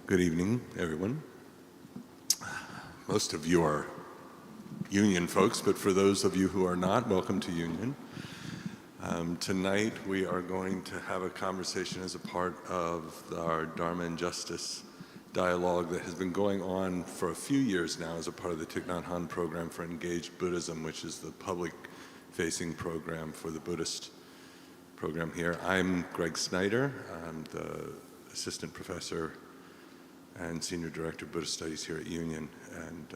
Good evening, everyone. Most of you are Union folks, but for those of you who are not, welcome to Union. Tonight we are going to have a conversation as a part of our Dharma and Justice dialogue that has been going on for a few years now as a part of the Thich Nhat Hanh program for Engaged Buddhism, which is the public-facing program for the Buddhist program here. I'm Greg Snyder. I'm the assistant professor and Senior Director of Buddhist Studies here at Union, and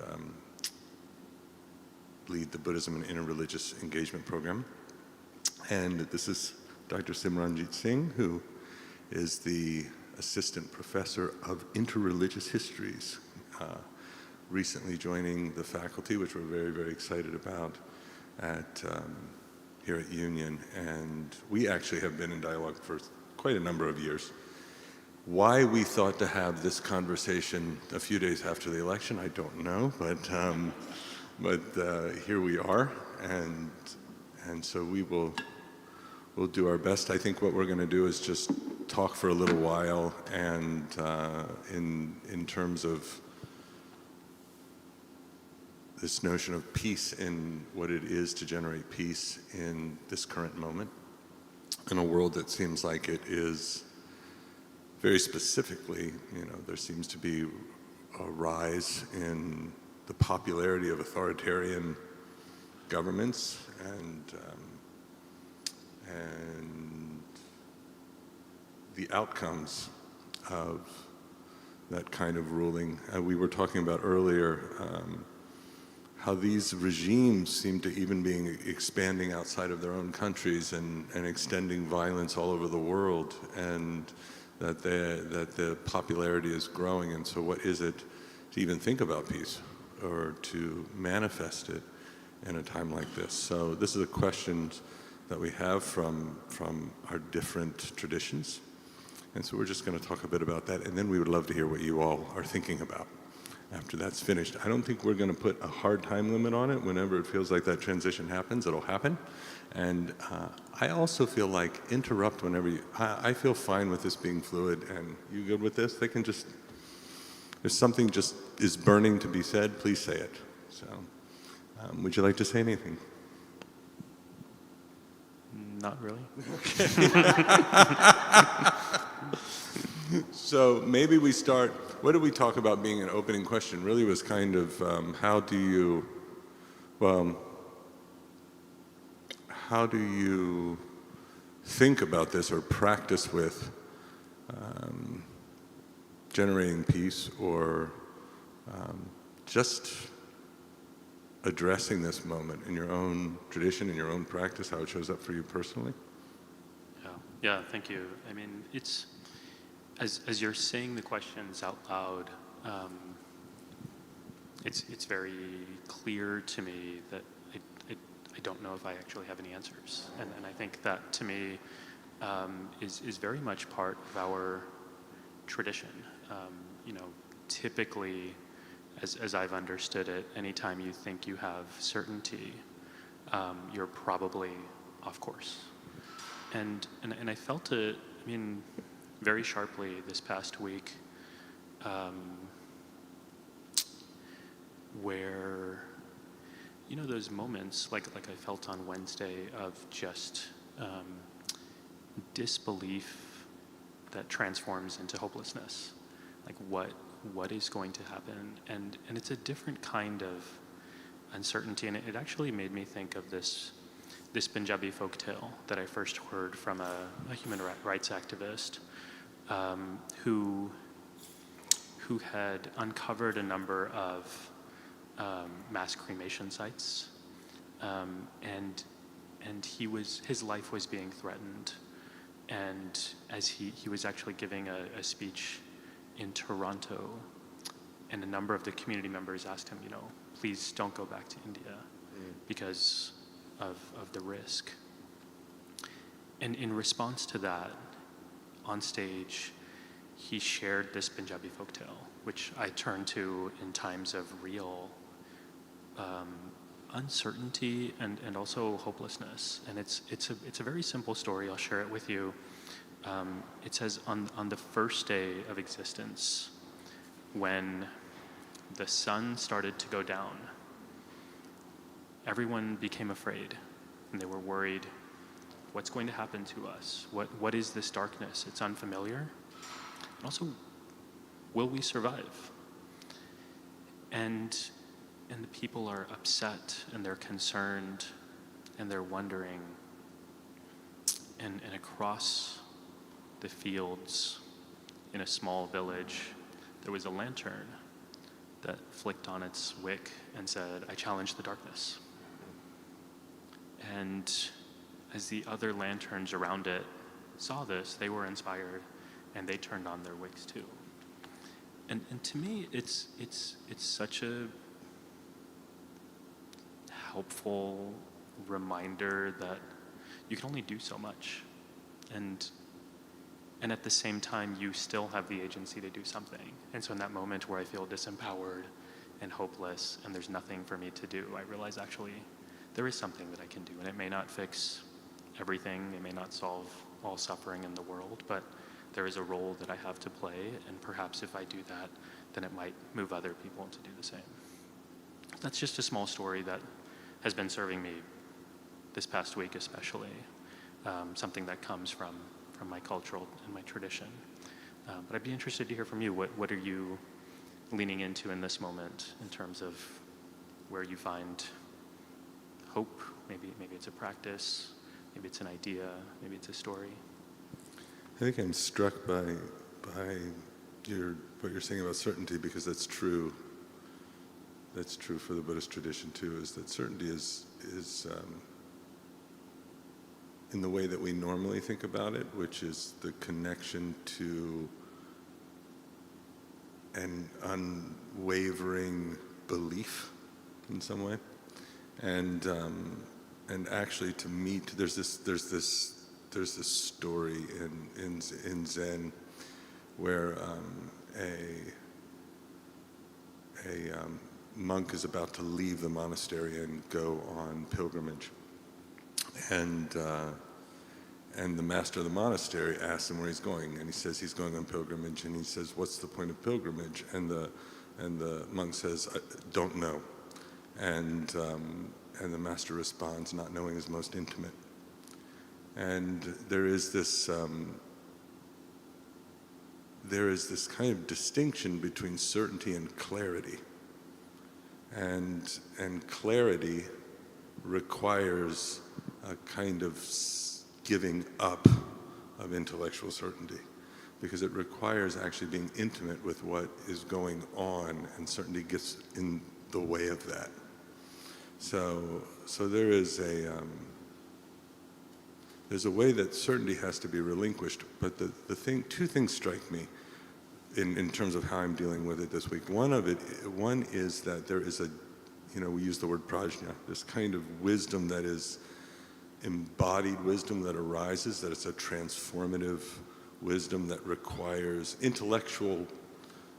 lead the Buddhism and Interreligious Engagement Program. And this is Dr. Simran Jeet Singh, who is the Assistant Professor of Interreligious Histories, recently joining the faculty, which we're very, very excited about here at Union. And we actually have been in dialogue for quite a number of years. Why we thought to have this conversation a few days after the election, I don't know, but here we are, and so we'll do our best. I think what we're going to do is just talk for a little while, and in terms of this notion of peace and what it is to generate peace in this current moment, in a world that seems like it is. Very specifically, there seems to be a rise in the popularity of authoritarian governments and the outcomes of that kind of ruling. We were talking about earlier how these regimes seem to even be expanding outside of their own countries and extending violence all over the world, and that the popularity is growing. And so what is it to even think about peace or to manifest it in a time like this? So this is a question that we have from our different traditions. And so we're just going to talk a bit about that, and then we would love to hear what you all are thinking about after that's finished. I don't think we're going to put a hard time limit on it. Whenever it feels like that transition happens, it'll happen. And I also feel like interrupt whenever I feel fine with this being fluid, and you good with this? They can just, if something just is burning to be said, please say it. So, would you like to say anything? Not really. So maybe we start, what did we talk about being an opening question? Really was kind of how do you think about this or practice with generating peace, or just addressing this moment in your own tradition, in your own practice, how it shows up for you personally? Yeah, thank you. I mean, it's, as you're saying the questions out loud, it's very clear to me that I don't know if I actually have any answers. And I think that, to me, is very much part of our tradition. Typically, as I've understood it, anytime you think you have certainty, you're probably off course. And I felt it, very sharply this past week, where, those moments, like I felt on Wednesday, of just disbelief that transforms into hopelessness. Like what is going to happen? And it's a different kind of uncertainty, and it actually made me think of this Punjabi folktale that I first heard from a human rights activist who had uncovered a number of mass cremation sites, and his life was being threatened, and as he was actually giving a speech in Toronto, and a number of the community members asked him, please don't go back to India because of the risk. And in response to that, on stage, he shared this Punjabi folktale, which I turn to in times of real uncertainty and also hopelessness. And it's a very simple story. I'll share it with you. It says, on the first day of existence, when the sun started to go down, everyone became afraid, and they were worried, what's going to happen to us? What is this darkness? It's unfamiliar. And also, will we survive? And the people are upset, and they're concerned, and they're wondering. And across the fields in a small village, there was a lantern that flicked on its wick and said, I challenge the darkness. And as the other lanterns around it saw this, they were inspired, and they turned on their wicks too. And to me, it's such a helpful reminder that you can only do so much, and at the same time, you still have the agency to do something. And so in that moment where I feel disempowered and hopeless, and there's nothing for me to do, I realize actually there is something that I can do, and it may not fix everything, it may not solve all suffering in the world, but there is a role that I have to play, and perhaps if I do that, then it might move other people to do the same. That's just a small story that has been serving me this past week especially, something that comes from my cultural and my tradition. But I'd be interested to hear from you. What are you leaning into in this moment in terms of where you find hope? Maybe it's a practice, maybe it's an idea, maybe it's a story. I think I'm struck by what you're saying about certainty, because that's true. That's true for the Buddhist tradition too, is that certainty is in the way that we normally think about it, which is the connection to an unwavering belief in some way, and actually to meet. There's this story in Zen where a monk is about to leave the monastery and go on pilgrimage, and the master of the monastery asks him where he's going, and he says he's going on pilgrimage, and he says, "What's the point of pilgrimage?" And the monk says, "I don't know," and the master responds, "Not knowing is most intimate." And there is this kind of distinction between certainty and clarity, and clarity requires a kind of giving up of intellectual certainty, because it requires actually being intimate with what is going on, and certainty gets in the way of that. So there is there's a way that certainty has to be relinquished, but two things strike me in terms of how I'm dealing with it this week. One is that there is we use the word prajna, this kind of wisdom that is embodied wisdom that arises, that it's a transformative wisdom that requires intellectual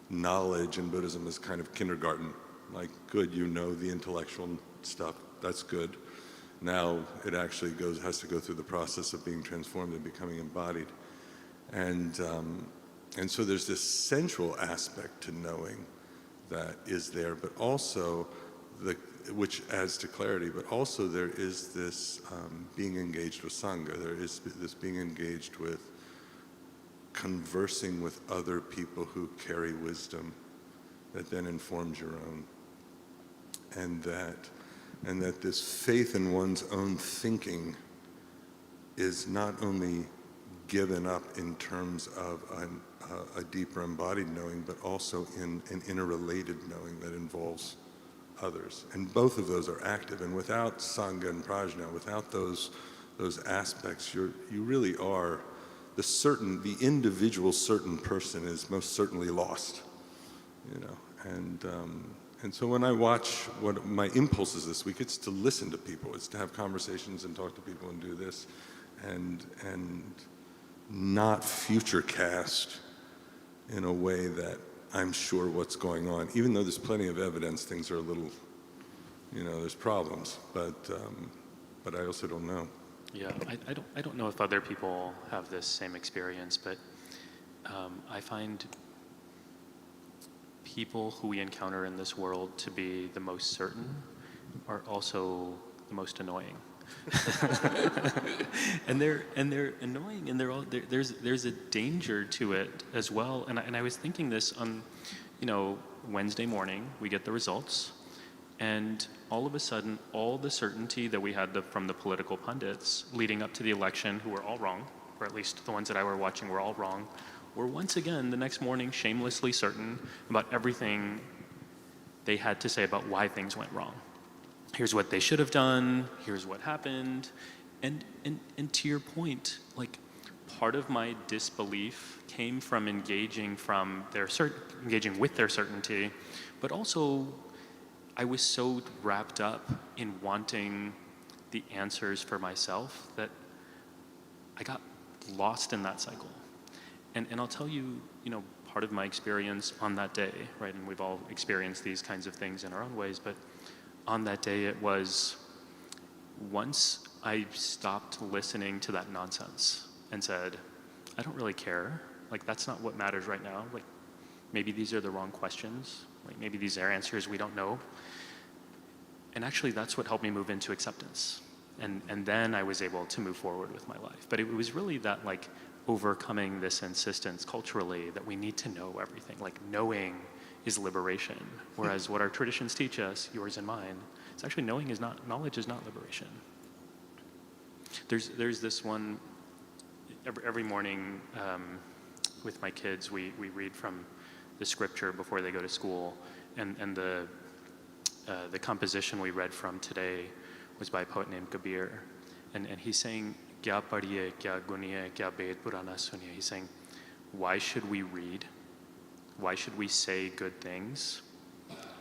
knowledge. In Buddhism is kind of kindergarten, like, good, the intellectual stuff, that's good. Now it actually has to go through the process of being transformed and becoming embodied. And so there's this central aspect to knowing that is there, but also which adds to clarity, but also there is this being engaged with Sangha. There is this being engaged with conversing with other people who carry wisdom that then informs your own. And that this faith in one's own thinking is not only given up in terms of a deeper embodied knowing, but also in an interrelated knowing that involves others. And both of those are active. And without Sangha and Prajna, without those aspects, you really are the individual certain person is most certainly lost, And so when I watch, what my impulse is this week, it's to listen to people, it's to have conversations and talk to people and do this, and not future cast in a way that I'm sure what's going on. Even though there's plenty of evidence, things are a little, there's problems, but I also don't know. Yeah, I don't know if other people have this same experience, but I find people who we encounter in this world to be the most certain are also the most annoying. and they're annoying, and there's a danger to it as well. And I was thinking this on, Wednesday morning we get the results, and all of a sudden all the certainty that we had from the political pundits leading up to the election, who were all wrong, or at least the ones that I were watching were all wrong, were once again the next morning shamelessly certain about everything they had to say about why things went wrong. Here's what they should have done, here's what happened. And to your point, like, part of my disbelief came from engaging with their certainty, but also I was so wrapped up in wanting the answers for myself that I got lost in that cycle. And I'll tell you, part of my experience on that day, right, and we've all experienced these kinds of things in our own ways, but on that day it was, once I stopped listening to that nonsense and said, I don't really care, like, that's not what matters right now, like, maybe these are the wrong questions, like, maybe these are answers we don't know. And actually that's what helped me move into acceptance. And then I was able to move forward with my life. But it was really that, like, overcoming this insistence culturally that we need to know everything. Like, knowing is liberation. Whereas what our traditions teach us, yours and mine, is actually knowledge is not liberation. There's this one, every morning with my kids, we read from the scripture before they go to school. And the composition we read from today was by a poet named Kabir. And he's saying, Kya padhiye, kya guniye, kya ved purana suniye. He's saying, why should we read? Why should we say good things?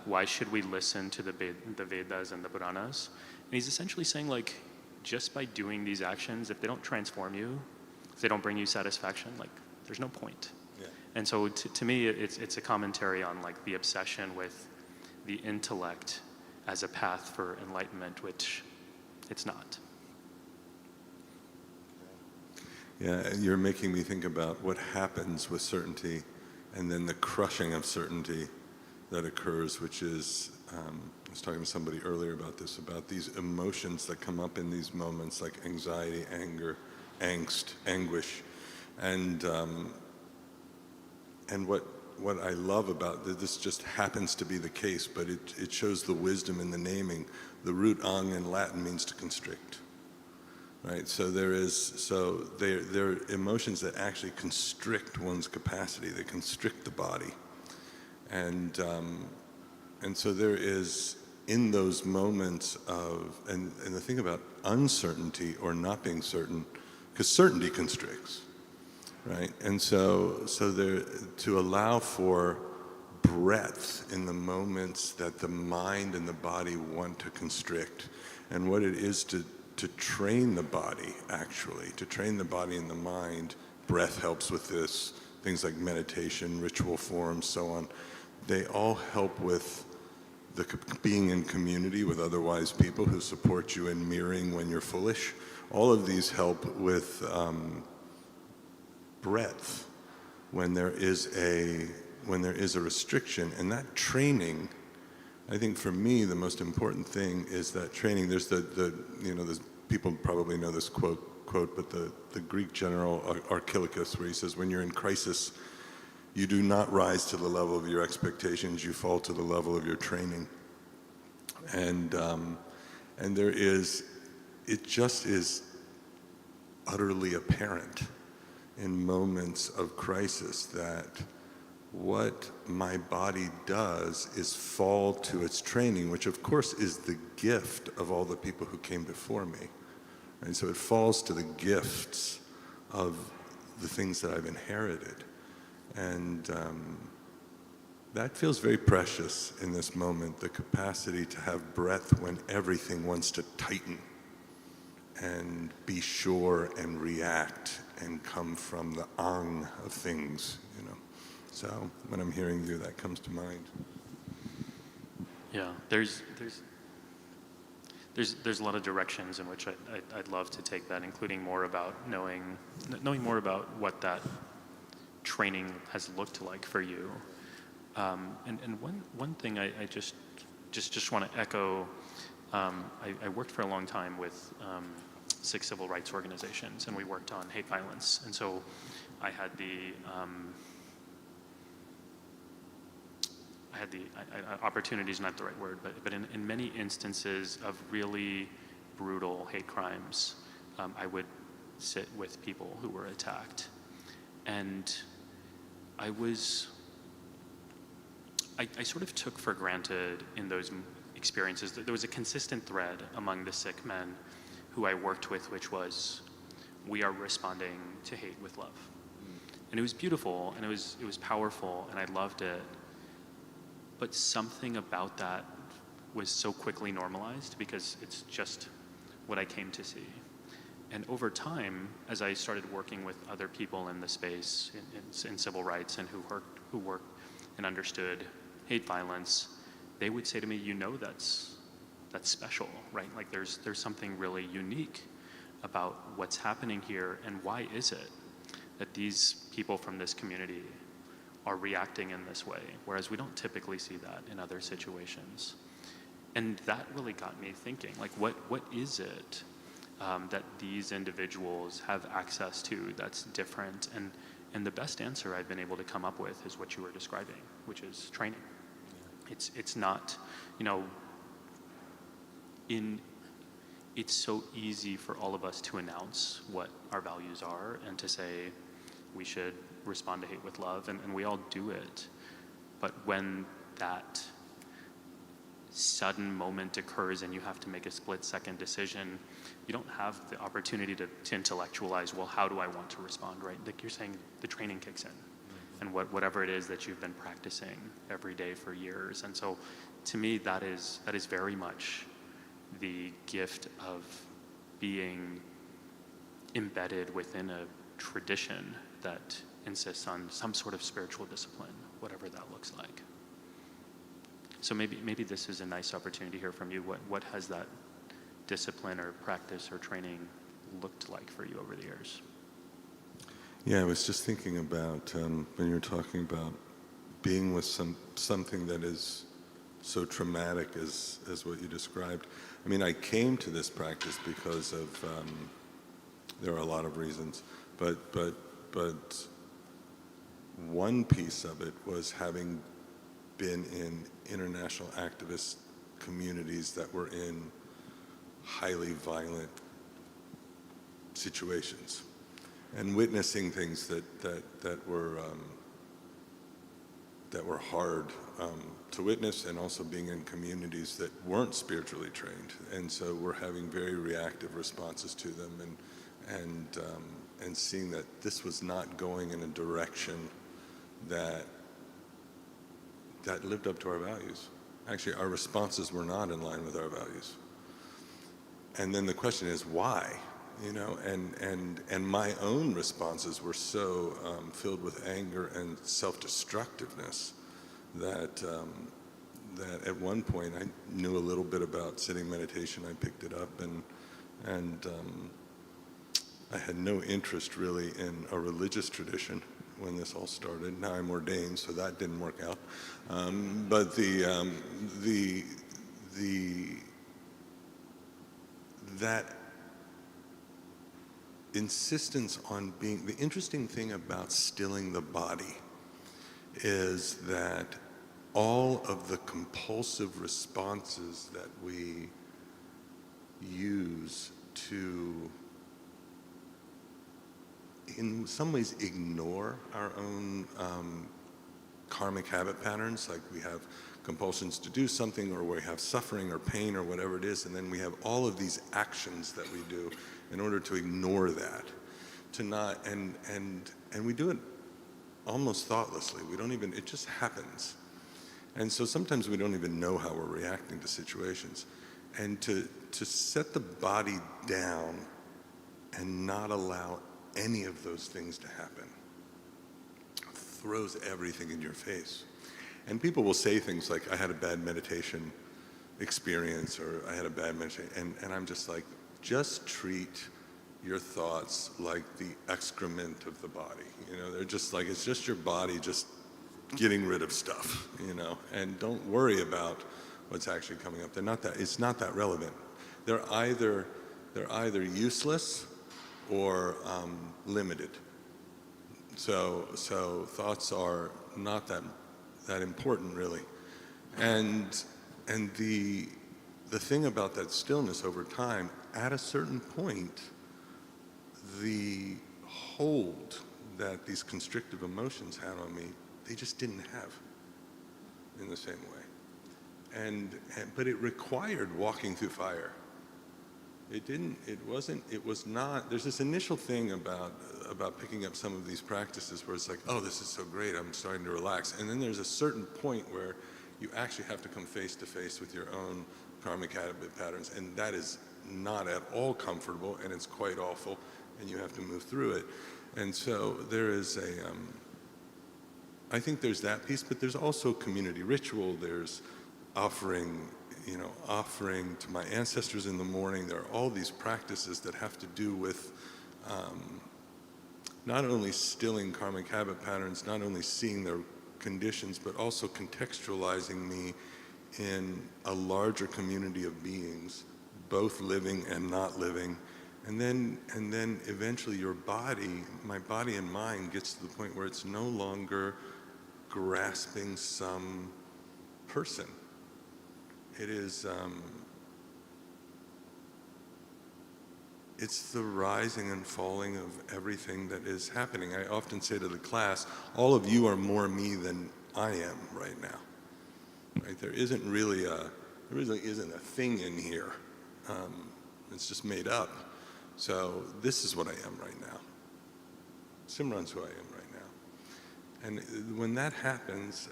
Why should we listen to the Vedas and the Puranas? And he's essentially saying, like, just by doing these actions, if they don't transform you, if they don't bring you satisfaction, like, there's no point. Yeah. And so to me, it's a commentary on, like, the obsession with the intellect as a path for enlightenment, which it's not. Yeah, you're making me think about what happens with certainty and then the crushing of certainty that occurs, which is, I was talking to somebody earlier about this, about these emotions that come up in these moments, like anxiety, anger, angst, anguish. And what I love about this just happens to be the case, but it shows the wisdom in the naming. The root ang in Latin means to constrict. Right, so there are emotions that actually constrict one's capacity. They constrict the body, and so there is, in those moments of, and the thing about uncertainty or not being certain, because certainty constricts, right? And so there, to allow for breadth in the moments that the mind and the body want to constrict, and what it is to train the body, actually, to train the body and the mind. Breath helps with this, things like meditation, ritual forms, so on. They all help with the being in community with other wise people who support you in mirroring when you're foolish. All of these help with breadth when there is a restriction, and that training, I think for me, the most important thing is that training. There's the people probably know this quote, but the Greek general Archilochus, where he says, when you're in crisis, you do not rise to the level of your expectations, you fall to the level of your training. And it just is utterly apparent in moments of crisis that what my body does is fall to its training, which of course is the gift of all the people who came before me. And so it falls to the gifts of the things that I've inherited. And that feels very precious in this moment, the capacity to have breadth when everything wants to tighten and be sure and react and come from the ang of things, So when I'm hearing you, that comes to mind. Yeah, there's a lot of directions in which I'd love to take that, including more about knowing more about what that training has looked like for you. And one thing I just want to echo. I worked for a long time with Sikh civil rights organizations, and we worked on hate violence. And so I had the opportunities, not the right word, but in many instances of really brutal hate crimes, I would sit with people who were attacked. And I sort of took for granted in those experiences that there was a consistent thread among the Sikh men who I worked with, which was, we are responding to hate with love. And it was beautiful, and it was powerful, and I loved it. But something about that was so quickly normalized because it's just what I came to see. And over time, as I started working with other people in the space, in civil rights, and who worked and understood hate violence, they would say to me, that's special, right? Like there's something really unique about what's happening here, and why is it that these people from this community are reacting in this way, whereas we don't typically see that in other situations. And that really got me thinking, like what is it that these individuals have access to that's different? And the best answer I've been able to come up with is what you were describing, which is training. It's not, it's so easy for all of us to announce what our values are and to say we should respond to hate with love, and we all do it. But when that sudden moment occurs and you have to make a split-second decision, you don't have the opportunity to intellectualize, well, how do I want to respond, right? Like you're saying, the training kicks in. And whatever it is that you've been practicing every day for years. And so to me, that is very much the gift of being embedded within a tradition that insists on some sort of spiritual discipline, whatever that looks like. So maybe this is a nice opportunity to hear from you. What has that discipline or practice or training looked like for you over the years? Yeah, I was just thinking about when you were talking about being with something that is so traumatic as what you described. I mean, I came to this practice because of there are a lot of reasons, but one piece of it was having been in international activist communities that were in highly violent situations, and witnessing things that were hard to witness, and also being in communities that weren't spiritually trained, and so we're having very reactive responses to them, and seeing that this was not going in a direction that lived up to our values. Actually, our responses were not in line with our values. And then the question is why? And my own responses were so filled with anger and self-destructiveness that at one point I knew a little bit about sitting meditation. I picked it up, and I had no interest really in a religious tradition when this all started. Now I'm ordained, so that didn't work out. But that insistence on being, the interesting thing about stilling the body is that all of the compulsive responses that we use to, in some ways, ignore our own karmic habit patterns, like we have compulsions to do something, or we have suffering or pain or whatever it is, and then we have all of these actions that we do in order to ignore that, to not, and we do it almost thoughtlessly. We don't even, it just happens. And so sometimes we don't even know how we're reacting to situations. And to set the body down and not allow any of those things to happen throws everything in your face. And people will say things like, I had a bad meditation experience, or I had a bad meditation, and I'm just like, just treat your thoughts like the excrement of the body. They're just like, it's just your body just getting rid of stuff, and don't worry about what's actually coming up. It's not that relevant. They're either useless or limited. So thoughts are not that important, really. And the thing about that stillness over time, at a certain point, the hold that these constrictive emotions had on me, they just didn't have in the same way. But it required walking through fire. It was not, there's this initial thing about picking up some of these practices where it's like, oh, this is so great, I'm starting to relax. And then there's a certain point where you actually have to come face to face with your own karmic habit patterns, and that is not at all comfortable, and it's quite awful, and you have to move through it. And so there is I think there's that piece, but there's also community ritual, there's offering to my ancestors in the morning. There are all these practices that have to do with not only stilling karmic habit patterns, not only seeing their conditions, but also contextualizing me in a larger community of beings, both living and not living. And then eventually my body and mind gets to the point where it's no longer grasping some person. It is, it's the rising and falling of everything that is happening. I often say to the class, all of you are more me than I am right now. Right? There really isn't a thing in here. It's just made up. So this is what I am right now. Simran's who I am right now. And when that happens,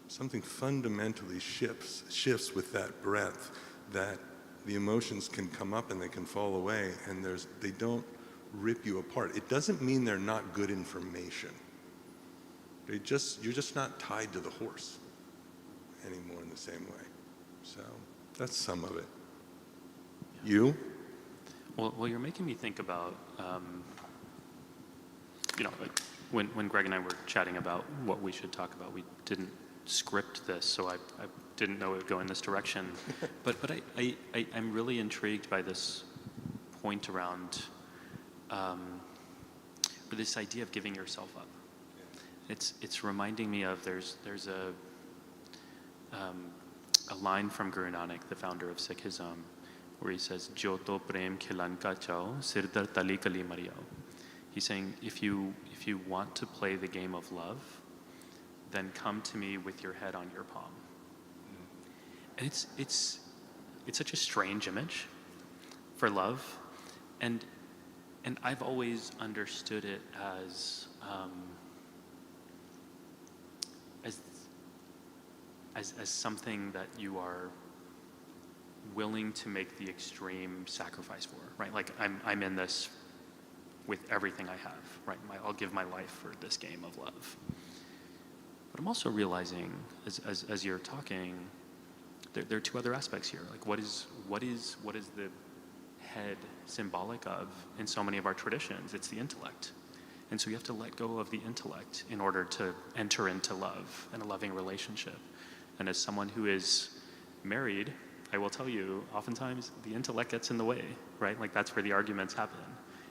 something fundamentally shifts with that breath, that the emotions can come up and they can fall away, and they don't rip you apart. It doesn't mean they're not good information. You're just not tied to the horse anymore in the same way. So that's some of it. Yeah. You? Well, you're making me think about, like when Greg and I were chatting about what we should talk about, we didn't script this, so I didn't know it would go in this direction. but I'm really intrigued by this point around this idea of giving yourself up. It's reminding me of there's a line from Guru Nanak, the founder of Sikhism, where he says, "Jo to prem khilan ka chao, sir dar tali kali mariyao." He's saying, if you want to play the game of love, then come to me with your head on your palm. And it's such a strange image for love, and I've always understood it as something that you are willing to make the extreme sacrifice for, right? Like I'm in this with everything I have, right? I'll give my life for this game of love. But I'm also realizing, as you're talking, there are two other aspects here. Like what is the head symbolic of in so many of our traditions? It's the intellect. And so you have to let go of the intellect in order to enter into love and a loving relationship. And as someone who is married, I will tell you, oftentimes the intellect gets in the way, right? Like that's where the arguments happen.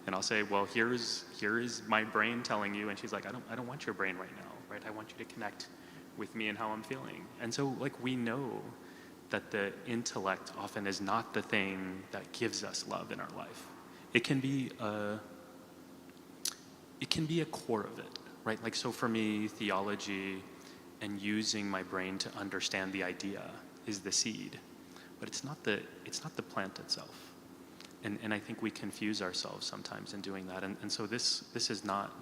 And I'll say, well, here is my brain telling you, and she's like, I don't want your brain right now, right? I want you to connect with me and how I'm feeling. And so like we know that the intellect often is not the thing that gives us love in our life. It can be a core of it, right? Like so for me, theology and using my brain to understand the idea is the seed, but it's not the plant itself. And I think we confuse ourselves sometimes in doing that. And so this is not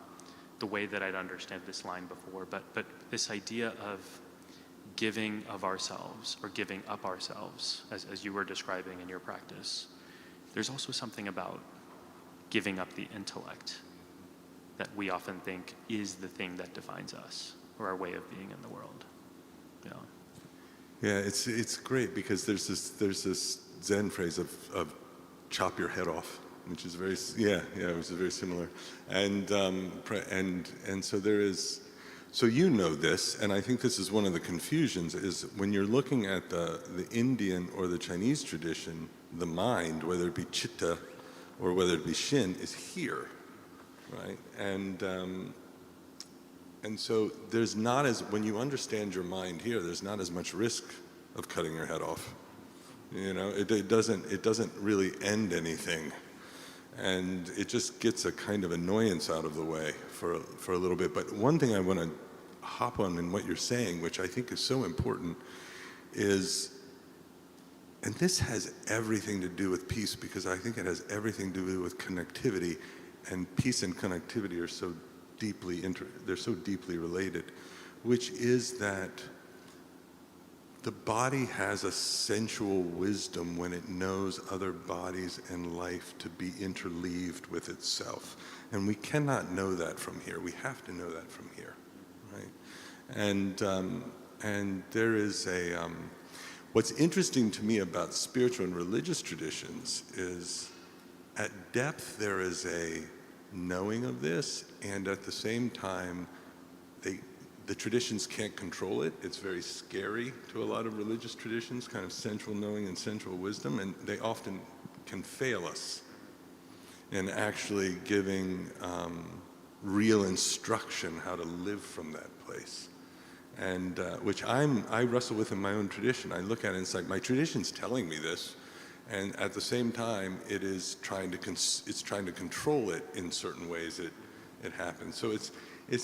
the way that I'd understand this line before, but this idea of giving of ourselves or giving up ourselves, as you were describing in your practice, there's also something about giving up the intellect that we often think is the thing that defines us or our way of being in the world. Yeah. Yeah, it's great because there's this Zen phrase of chop your head off, which is which is very similar, and so there is. So you know this, and I think this is one of the confusions, is when you're looking at the Indian or the Chinese tradition, the mind, whether it be chitta or whether it be shin, is here, right? And so there's not as, when you understand your mind here, there's not as much risk of cutting your head off. You know, it doesn't really end anything. And it just gets a kind of annoyance out of the way for a little bit. But one thing I want to hop on in what you're saying, which I think is so important, is, and this has everything to do with peace, because I think it has everything to do with connectivity, and peace and connectivity are so deeply they're so deeply related, which is that the body has a sensual wisdom when it knows other bodies and life to be interleaved with itself. And we cannot know that from here. We have to know that from here, right? And there is what's interesting to me about spiritual and religious traditions is at depth there is a knowing of this, and at the same time, the traditions can't control it. It's very scary to a lot of religious traditions, kind of central knowing and central wisdom, and they often can fail us in actually giving real instruction how to live from that place. And which I wrestle with in my own tradition. I look at it and it's like, my tradition's telling me this, and at the same time, it is trying to control it in certain ways. It happens. So it's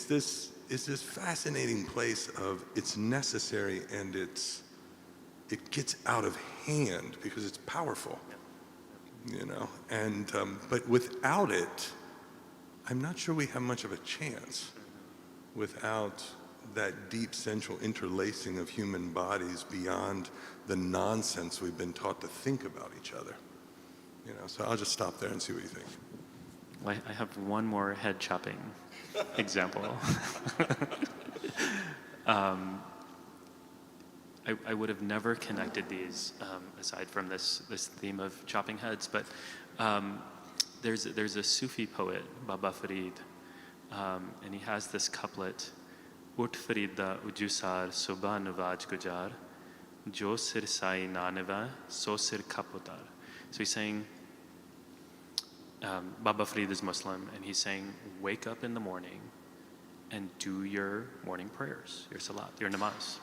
this fascinating place of it's necessary and it gets out of hand because it's powerful, you know. And but without it, I'm not sure we have much of a chance. Without that deep central interlacing of human bodies beyond the nonsense we've been taught to think about each other, you know. So I'll just stop there and see what you think. Well, I have one more head chopping example. I would have never connected these aside from this theme of chopping heads, but there's a Sufi poet, Baba Farid, and he has this couplet: Ut Farida ujusar subha navad gujar, jo sir sai naneva so sir kaputar. So he's saying, Baba Farid is Muslim, and he's saying, wake up in the morning and do your morning prayers, your salat, your namaz.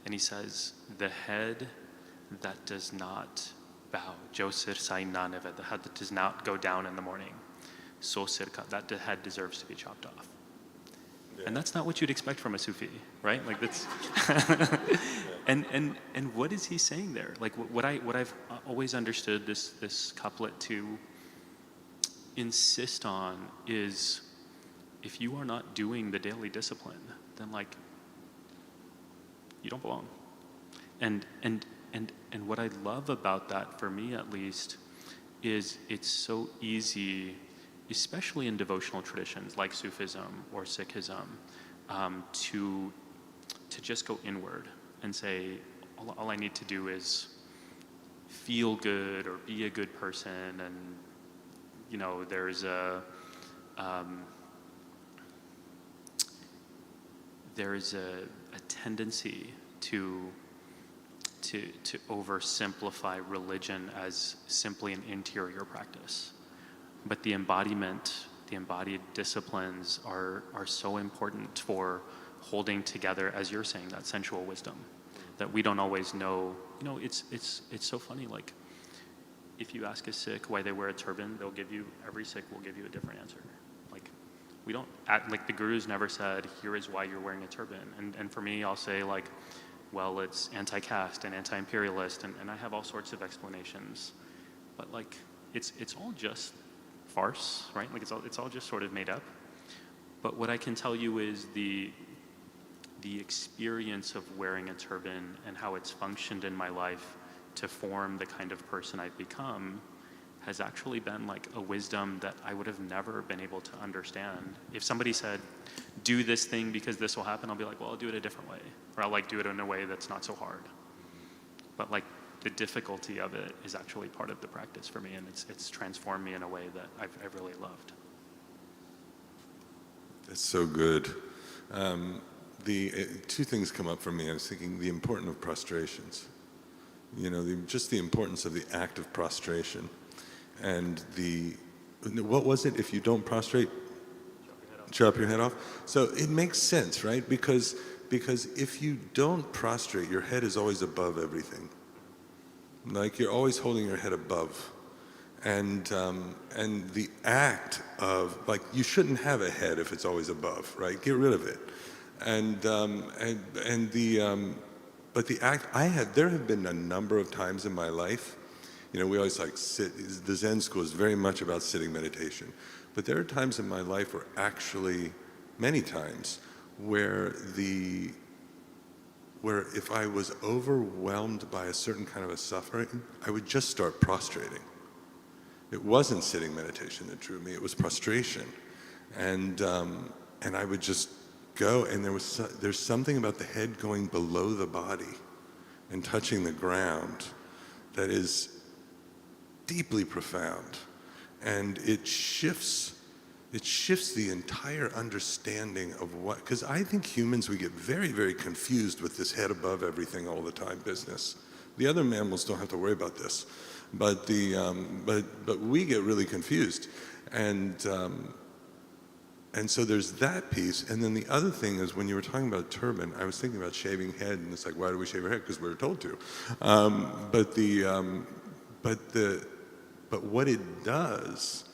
And he says, the head that does not bow, jo sir sai naneva, the head that does not go down in the morning, so sir ka, that head deserves to be chopped off. Yeah. And that's not what you'd expect from a Sufi, right? Like that's, and what is he saying there? Like what I've always understood this couplet to insist on is, if you are not doing the daily discipline, then like you don't belong. And what I love about that, for me at least, is it's so easy, especially in devotional traditions like Sufism or Sikhism, to just go inward and say, all I need to do is feel good or be a good person, and you know, there's a tendency to oversimplify religion as simply an interior practice. But the embodied disciplines are so important for holding together, as you're saying, that sensual wisdom that we don't always know. You know, it's so funny. Like, if you ask a Sikh why they wear a turban, every Sikh will give you a different answer. Like, we don't like the Guru's never said, here is why you're wearing a turban. And for me, I'll say like, well, it's anti-caste and anti-imperialist, and I have all sorts of explanations. But like, it's all just farce, right? Like it's all just sort of made up. But what I can tell you is the experience of wearing a turban and how it's functioned in my life to form the kind of person I've become has actually been like a wisdom that I would have never been able to understand. If somebody said, do this thing because this will happen, I'll be like, well, I'll do it a different way. Or I'll like do it in a way that's not so hard. But like the difficulty of it is actually part of the practice for me, and it's transformed me in a way that I've really loved. That's so good. Two things come up for me. I was thinking the importance of prostrations. Just the importance of the act of prostration, and what was it? If you don't prostrate, chop your head off. So it makes sense, right? Because if you don't prostrate, your head is always above everything. Like you're always holding your head above. And the act of, like, you shouldn't have a head if it's always above, right? Get rid of it. But the act, there have been a number of times in my life, we always like sit, the Zen school is very much about sitting meditation. But there are times in my life where actually, many times, where if I was overwhelmed by a certain kind of a suffering, I would just start prostrating. It wasn't sitting meditation that drew me, it was prostration. And I would just go, and there's something about the head going below the body and touching the ground that is deeply profound. And it shifts the entire understanding of what, because I think humans, we get very, very confused with this head above everything all the time business. The other mammals don't have to worry about this, but we get really confused, and so there's that piece. And then the other thing is, when you were talking about turban, I was thinking about shaving head, and it's like, why do we shave our head? Because we were told to. But what it does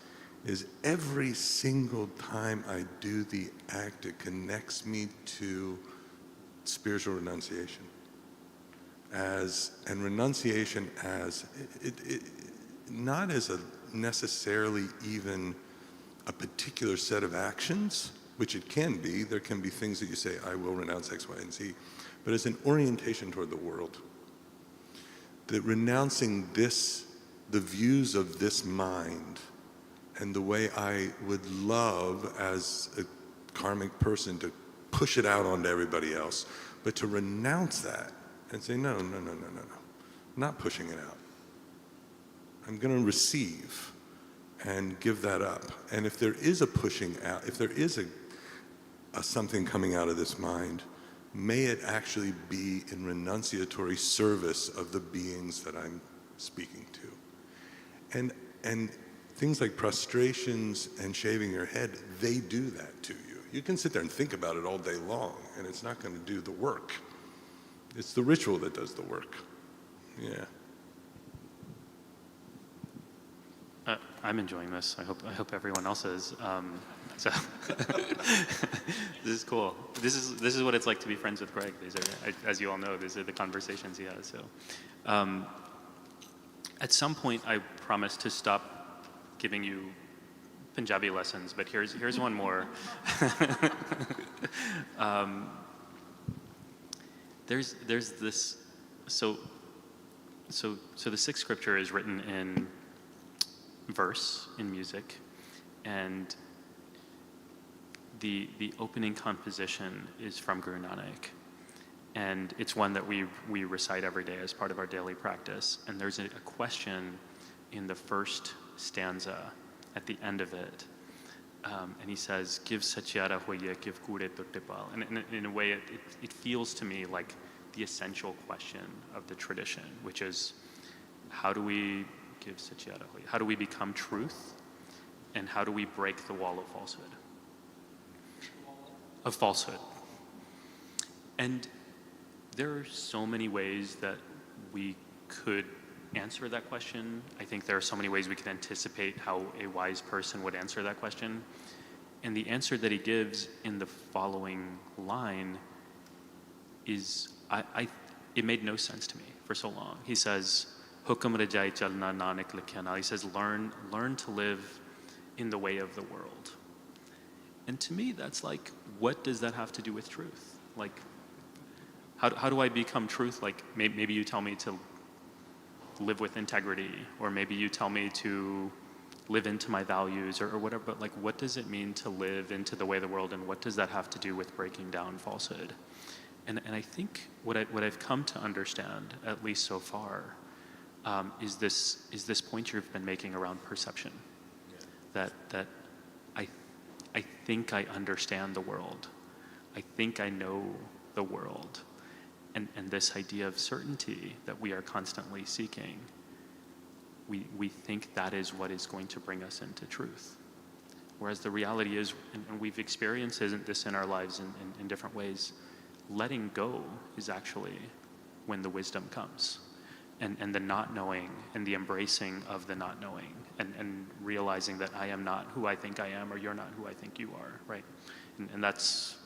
is every single time I do the act, it connects me to spiritual renunciation. Renunciation as, not as a necessarily even a particular set of actions, which it can be. There can be things that you say, I will renounce X, Y, and Z, but as an orientation toward the world. That renouncing the views of this mind, and the way I would love as a karmic person to push it out onto everybody else, but to renounce that and say, no, I'm not pushing it out. I'm going to receive and give that up. And if there is a pushing out, if there is a something coming out of this mind, may it actually be in renunciatory service of the beings that I'm speaking to. And things like prostrations and shaving your head, they do that to you. You can sit there and think about it all day long, and it's not going to do the work. It's the ritual that does the work. Yeah. I'm enjoying this. I hope everyone else is. So this is cool. This is what it's like to be friends with Greg. These are, as you all know, these are the conversations he has. So at some point, I promised to stop giving you Punjabi lessons, but here's one more. There's this. So the Sikh scripture is written in verse, in music, and the opening composition is from Guru Nanak, and it's one that we recite every day as part of our daily practice. And there's a question in the first stanza at the end of it, and he says, "Give satyara hoye, give kure to tipal." And in a way, it feels to me like the essential question of the tradition, which is, how do we give satyara hoye? How do we become truth? And how do we break the wall of falsehood? Of falsehood. And there are so many ways that we could answer that question. I think there are so many ways we can anticipate how a wise person would answer that question. And the answer that he gives in the following line is, it made no sense to me for so long. He says, Hukam rajai chalna nanak likhya. He says, learn to live in the way of the world. And to me, that's like, what does that have to do with truth? Like, how do I become truth? Like, maybe you tell me to live with integrity, or maybe you tell me to live into my values, or whatever, but like, what does it mean to live into the way of the world, and what does that have to do with breaking down falsehood? And I think what I've come to understand, at least so far, is this point you've been making around perception. Yeah. That I think I understand the world, I think I know the world. And this idea of certainty that we are constantly seeking, we think that is what is going to bring us into truth. Whereas the reality is, and we've experienced this in our lives in different ways, letting go is actually when the wisdom comes. And the not knowing and the embracing of the not knowing and realizing that I am not who I think I am or you're not who I think you are, right? And that's,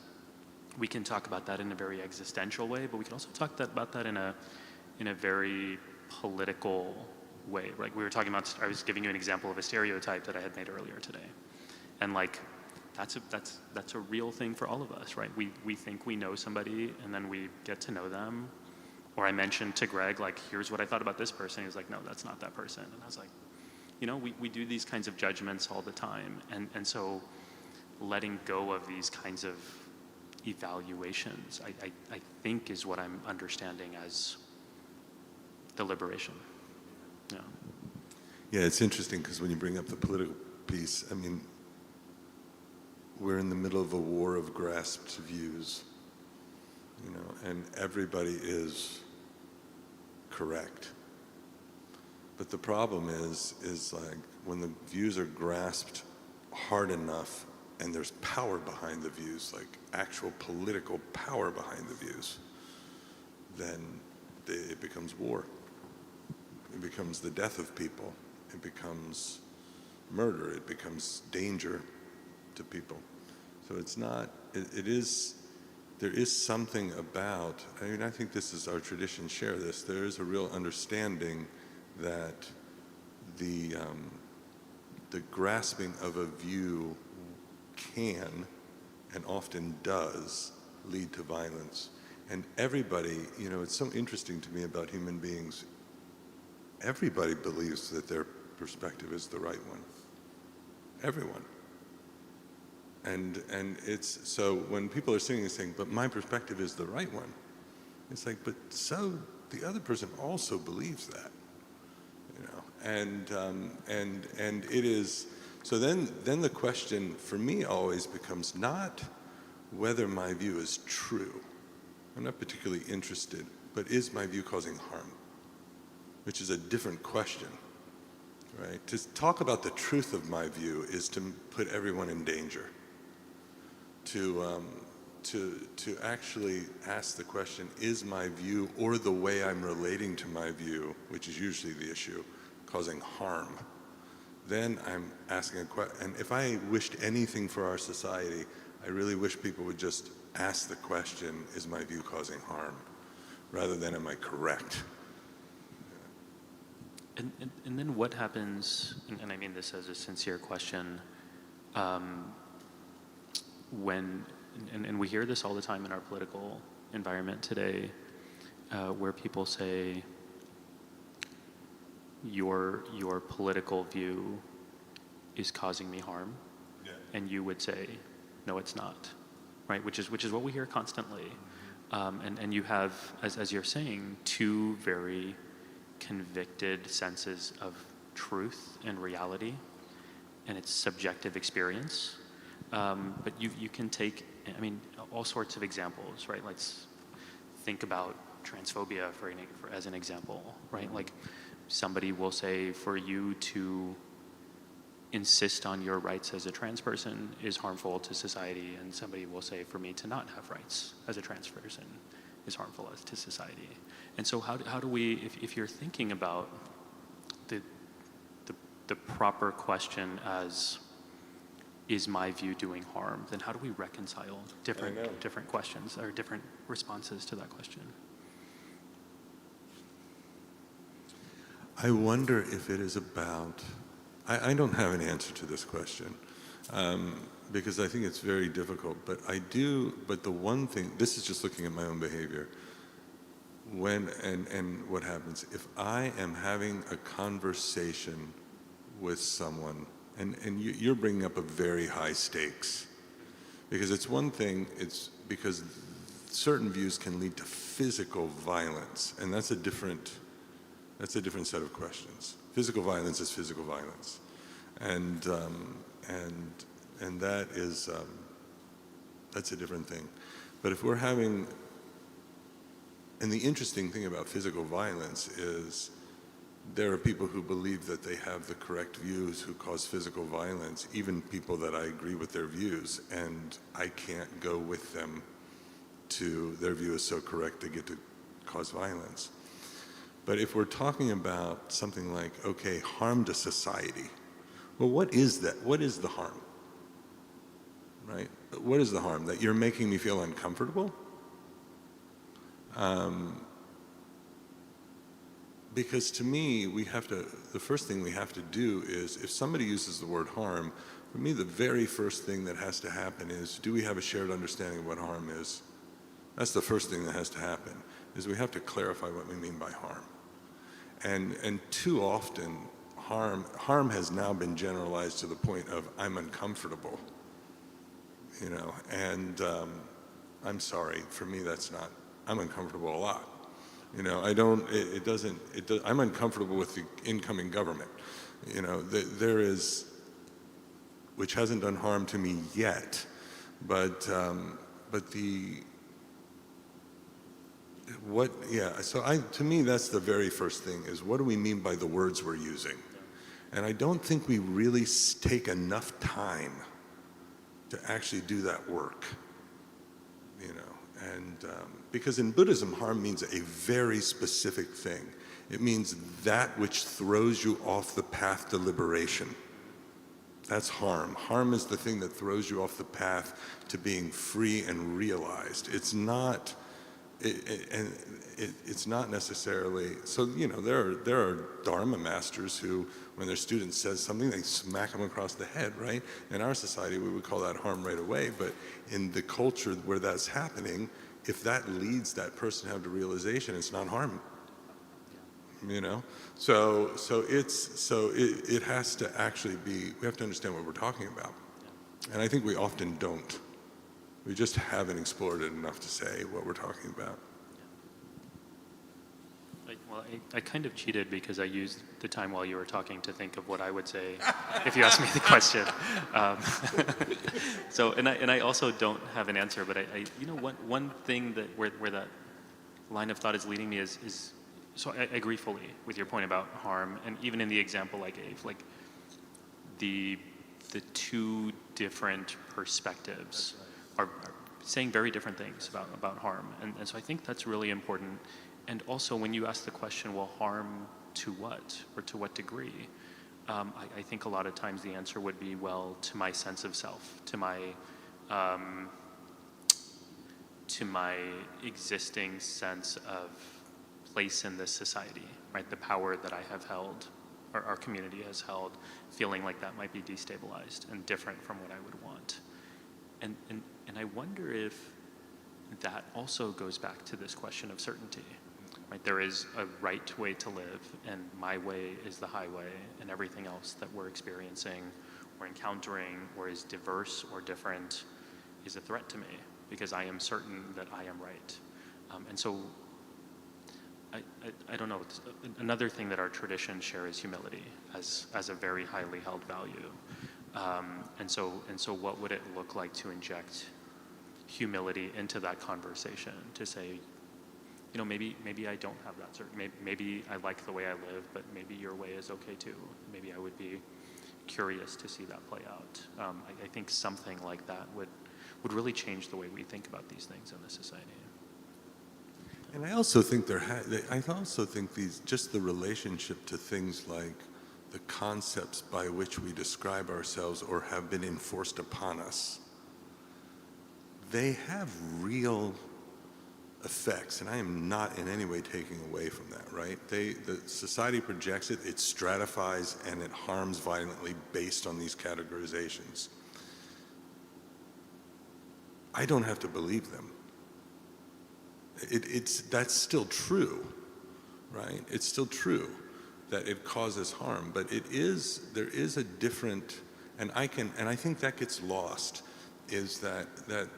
we can talk about that in a very existential way, but we can also talk about that in a very political way. Like we were talking about, I was giving you an example of a stereotype that I had made earlier today. And like, that's a real thing for all of us, right? We think we know somebody and then we get to know them. Or I mentioned to Greg, like, here's what I thought about this person. He was like, no, that's not that person. And I was like, you know, we do these kinds of judgments all the time. And so letting go of these kinds of evaluations, I think is what I'm understanding as the liberation. Yeah. Yeah, it's interesting because when you bring up the political piece, I mean, we're in the middle of a war of grasped views, you know, and everybody is correct. But the problem is like when the views are grasped hard enough and there's power behind the views, like actual political power behind the views, then it becomes war. It becomes the death of people. It becomes murder. It becomes danger to people. So it's not, there is something about, I mean, I think this is our tradition, share this, there is a real understanding that the grasping of a view can, and often does, lead to violence. And everybody, you know, it's so interesting to me about human beings, everybody believes that their perspective is the right one. Everyone. And it's, so when people are sitting and saying, but my perspective is the right one, it's like, but so the other person also believes that, you know, and it is, so then the question for me always becomes not whether my view is true. I'm not particularly interested, but is my view causing harm? Which is a different question, right? To talk about the truth of my view is to put everyone in danger. To actually ask the question, is my view or the way I'm relating to my view, which is usually the issue, causing harm? Then I'm asking a question. And if I wished anything for our society, I really wish people would just ask the question, is my view causing harm? Rather than, am I correct? And then what happens, and I mean this as a sincere question, when, and we hear this all the time in our political environment today, where people say, your political view is causing me harm, yeah. And you would say, no, it's not, right? Which is what we hear constantly, and you have, as you're saying, two very convicted senses of truth and reality, and it's subjective experience. But you can take, I mean, all sorts of examples, right? Let's think about transphobia as an example, right? Like somebody will say for you to insist on your rights as a trans person is harmful to society, and somebody will say for me to not have rights as a trans person is harmful to society. And so how do we, if you're thinking about the proper question as, is my view doing harm, then how do we reconcile different questions or different responses to that question? I wonder if it is about, I don't have an answer to this question, because I think it's very difficult, but the one thing, this is just looking at my own behavior, when, and what happens, if I am having a conversation with someone, and you're bringing up a very high stakes, because it's one thing, it's because certain views can lead to physical violence, and that's a different set of questions. Physical violence is physical violence, and that is that's a different thing. But if we're having, and the interesting thing about physical violence is there are people who believe that they have the correct views who cause physical violence, even people that I agree with their views, and I can't go with them to their view is so correct they get to cause violence. But if we're talking about something like, okay, harm to society, well, what is that? What is the harm? Right? What is the harm? That you're making me feel uncomfortable? Because to me, the first thing we have to do is, if somebody uses the word harm, for me, the very first thing that has to happen is, do we have a shared understanding of what harm is? That's the first thing that has to happen, is we have to clarify what we mean by harm. And too often, harm has now been generalized to the point of, I'm uncomfortable, and I'm sorry, for me that's not, I'm uncomfortable a lot. I'm uncomfortable with the incoming government, there is, which hasn't done harm to me yet, but to me that's the very first thing, is what do we mean by the words we're using? And I don't think we really take enough time to actually do that work, because in Buddhism, harm means a very specific thing. It means that which throws you off the path to liberation. That's harm. Harm is the thing that throws you off the path to being free and realized. It's not necessarily, so there are Dharma masters who, when their student says something, they smack them across the head, right? In our society, we would call that harm right away, but in the culture where that's happening, if that leads that person to have the realization, it's not harm. So it has to actually be, we have to understand what we're talking about. And I think we often don't. We just haven't explored it enough to say what we're talking about. I kind of cheated because I used the time while you were talking to think of what I would say if you asked me the question. And I also don't have an answer, but one thing that where that line of thought is leading me is so I agree fully with your point about harm, and even in the example I gave, like the two different perspectives are saying very different things about harm, and so I think that's really important. And also, when you ask the question, well, harm to what, or to what degree? I think a lot of times the answer would be, well, to my sense of self, to my existing sense of place in this society, right? The power that I have held, or our community has held, feeling like that might be destabilized and different from what I would want. And I wonder if that also goes back to this question of certainty. Right? There is a right way to live, and my way is the highway, and everything else that we're experiencing or encountering or is diverse or different is a threat to me, because I am certain that I am right. And so I don't know, another thing that our traditions share is humility as a very highly held value. And so what would it look like to inject humility into that conversation, to say, maybe I don't have that certain, maybe I like the way I live, but maybe your way is okay too. Maybe I would be curious to see that play out. I think something like that would really change the way we think about these things in the society. And I also think just the relationship to things like the concepts by which we describe ourselves or have been enforced upon us, they have real effects, and I am not in any way taking away from that, right? The society projects it, it stratifies, and it harms violently based on these categorizations. I don't have to believe them. That's still true, right? It's still true that it causes harm, but there is a different, and I think that gets lost, is that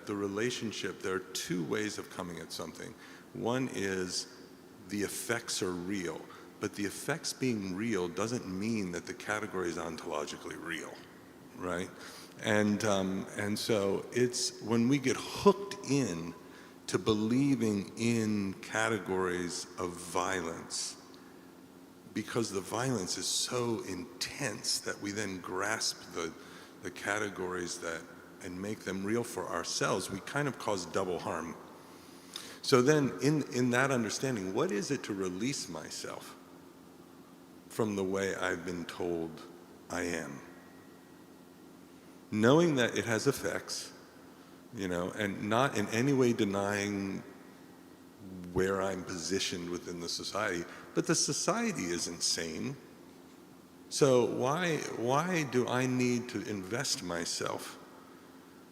the relationship, there are two ways of coming at something. One is the effects are real, but the effects being real doesn't mean that the category is ontologically real, right? And so it's when we get hooked in to believing in categories of violence, because the violence is so intense that we then grasp the categories that and make them real for ourselves, we kind of cause double harm. So then in that understanding, what is it to release myself from the way I've been told I am? Knowing that it has effects, and not in any way denying where I'm positioned within the society, but the society isn't sane. So why do I need to invest myself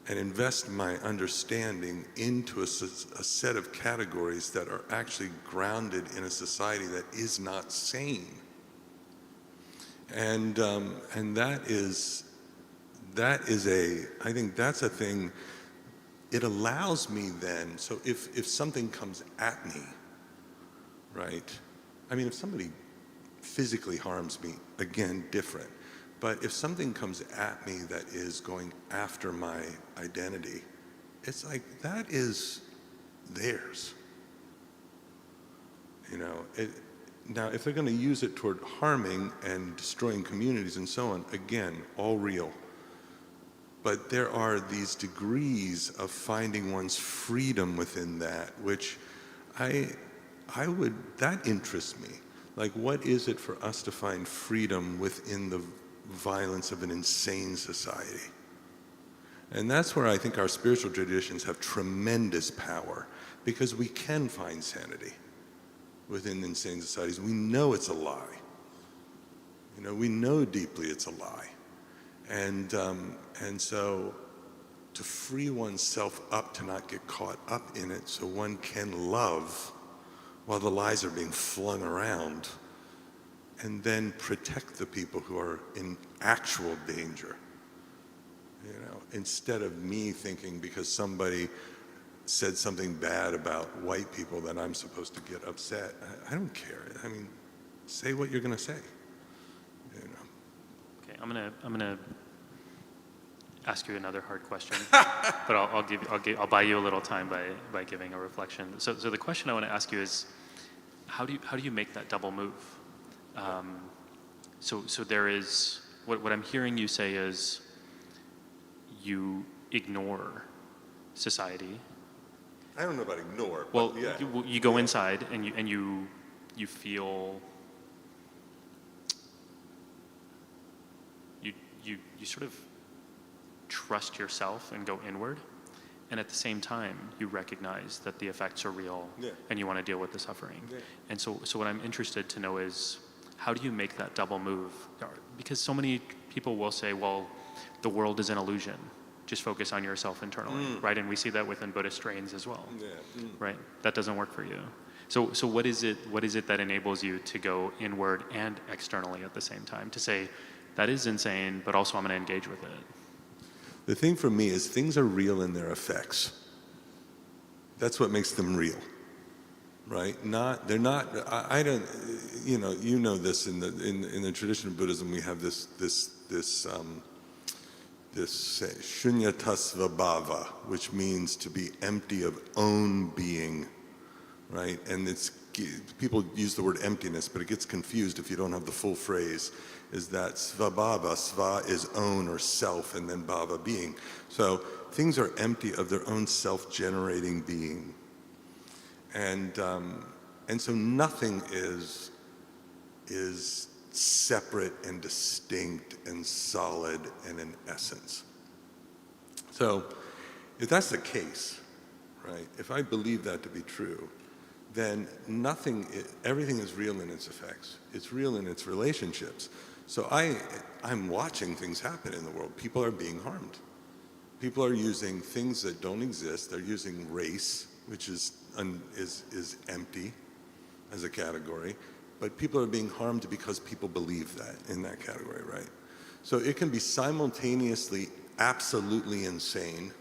and invest my understanding into a set of categories that are actually grounded in a society that is not sane? And I think that's a thing. It allows me then, so if something comes at me, right? I mean, if somebody physically harms me, again, different. But if something comes at me that is going after my identity, it's like, that is theirs. Now, if they're going to use it toward harming and destroying communities and so on, again, all real. But there are these degrees of finding one's freedom within that, which that interests me. Like, what is it for us to find freedom within the violence of an insane society? And that's where I think our spiritual traditions have tremendous power, because we can find sanity within insane societies. We know it's a lie. We know deeply it's a lie. And so to free oneself up to not get caught up in it so one can love while the lies are being flung around, and then protect the people who are in actual danger. Instead of me thinking because somebody said something bad about white people that I'm supposed to get upset. I don't care. I mean, say what you're going to say. Okay, I'm gonna ask you another hard question, but I'll buy you a little time by giving a reflection. So the question I want to ask you is, how do you make that double move? So there is what I'm hearing you say is you ignore society. I don't know about ignore. Well, but yeah. you go inside and you feel you sort of trust yourself and go inward, and at the same time you recognize that the effects are real, and you want to deal with the suffering. And so what I'm interested to know is, how do you make that double move? Because so many people will say, well, the world is an illusion, just focus on yourself internally, right? And we see that within Buddhist strains as well, right? That doesn't work for you. So what is it that enables you to go inward and externally at the same time, to say, that is insane, but also I'm going to engage with it? The thing for me is things are real in their effects. That's what makes them real, right? They're not. I don't. You know this in the tradition of Buddhism, we have this shunyata-svabhava, which means to be empty of own being, right? And people use the word emptiness, but it gets confused if you don't have the full phrase. Is that svabhava? Sva is own or self, and then bhava, being. So things are empty of their own self-generating being, and so nothing is separate and distinct and solid and in essence. So if that's the case, right? If I believe that to be true, then everything is real in its effects. It's real in its relationships. So I'm watching things happen in the world. People are being harmed. People are using things that don't exist. They're using race, which is empty as a category. But people are being harmed because people believe that in that category, right? So it can be simultaneously absolutely insane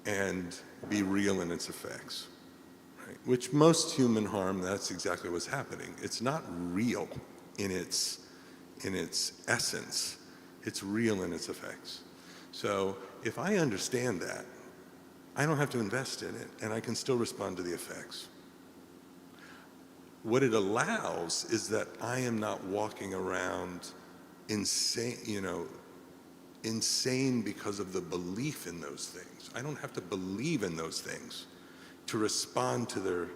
and be real in its effects, right? Which most human harm, that's exactly what's happening. It's not real in its essence. It's real in its effects. So if I understand that, I don't have to invest in it, and I can still respond to the effects. What it allows is that I am not walking around insane, insane because of the belief in those things. I don't have to believe in those things to respond to their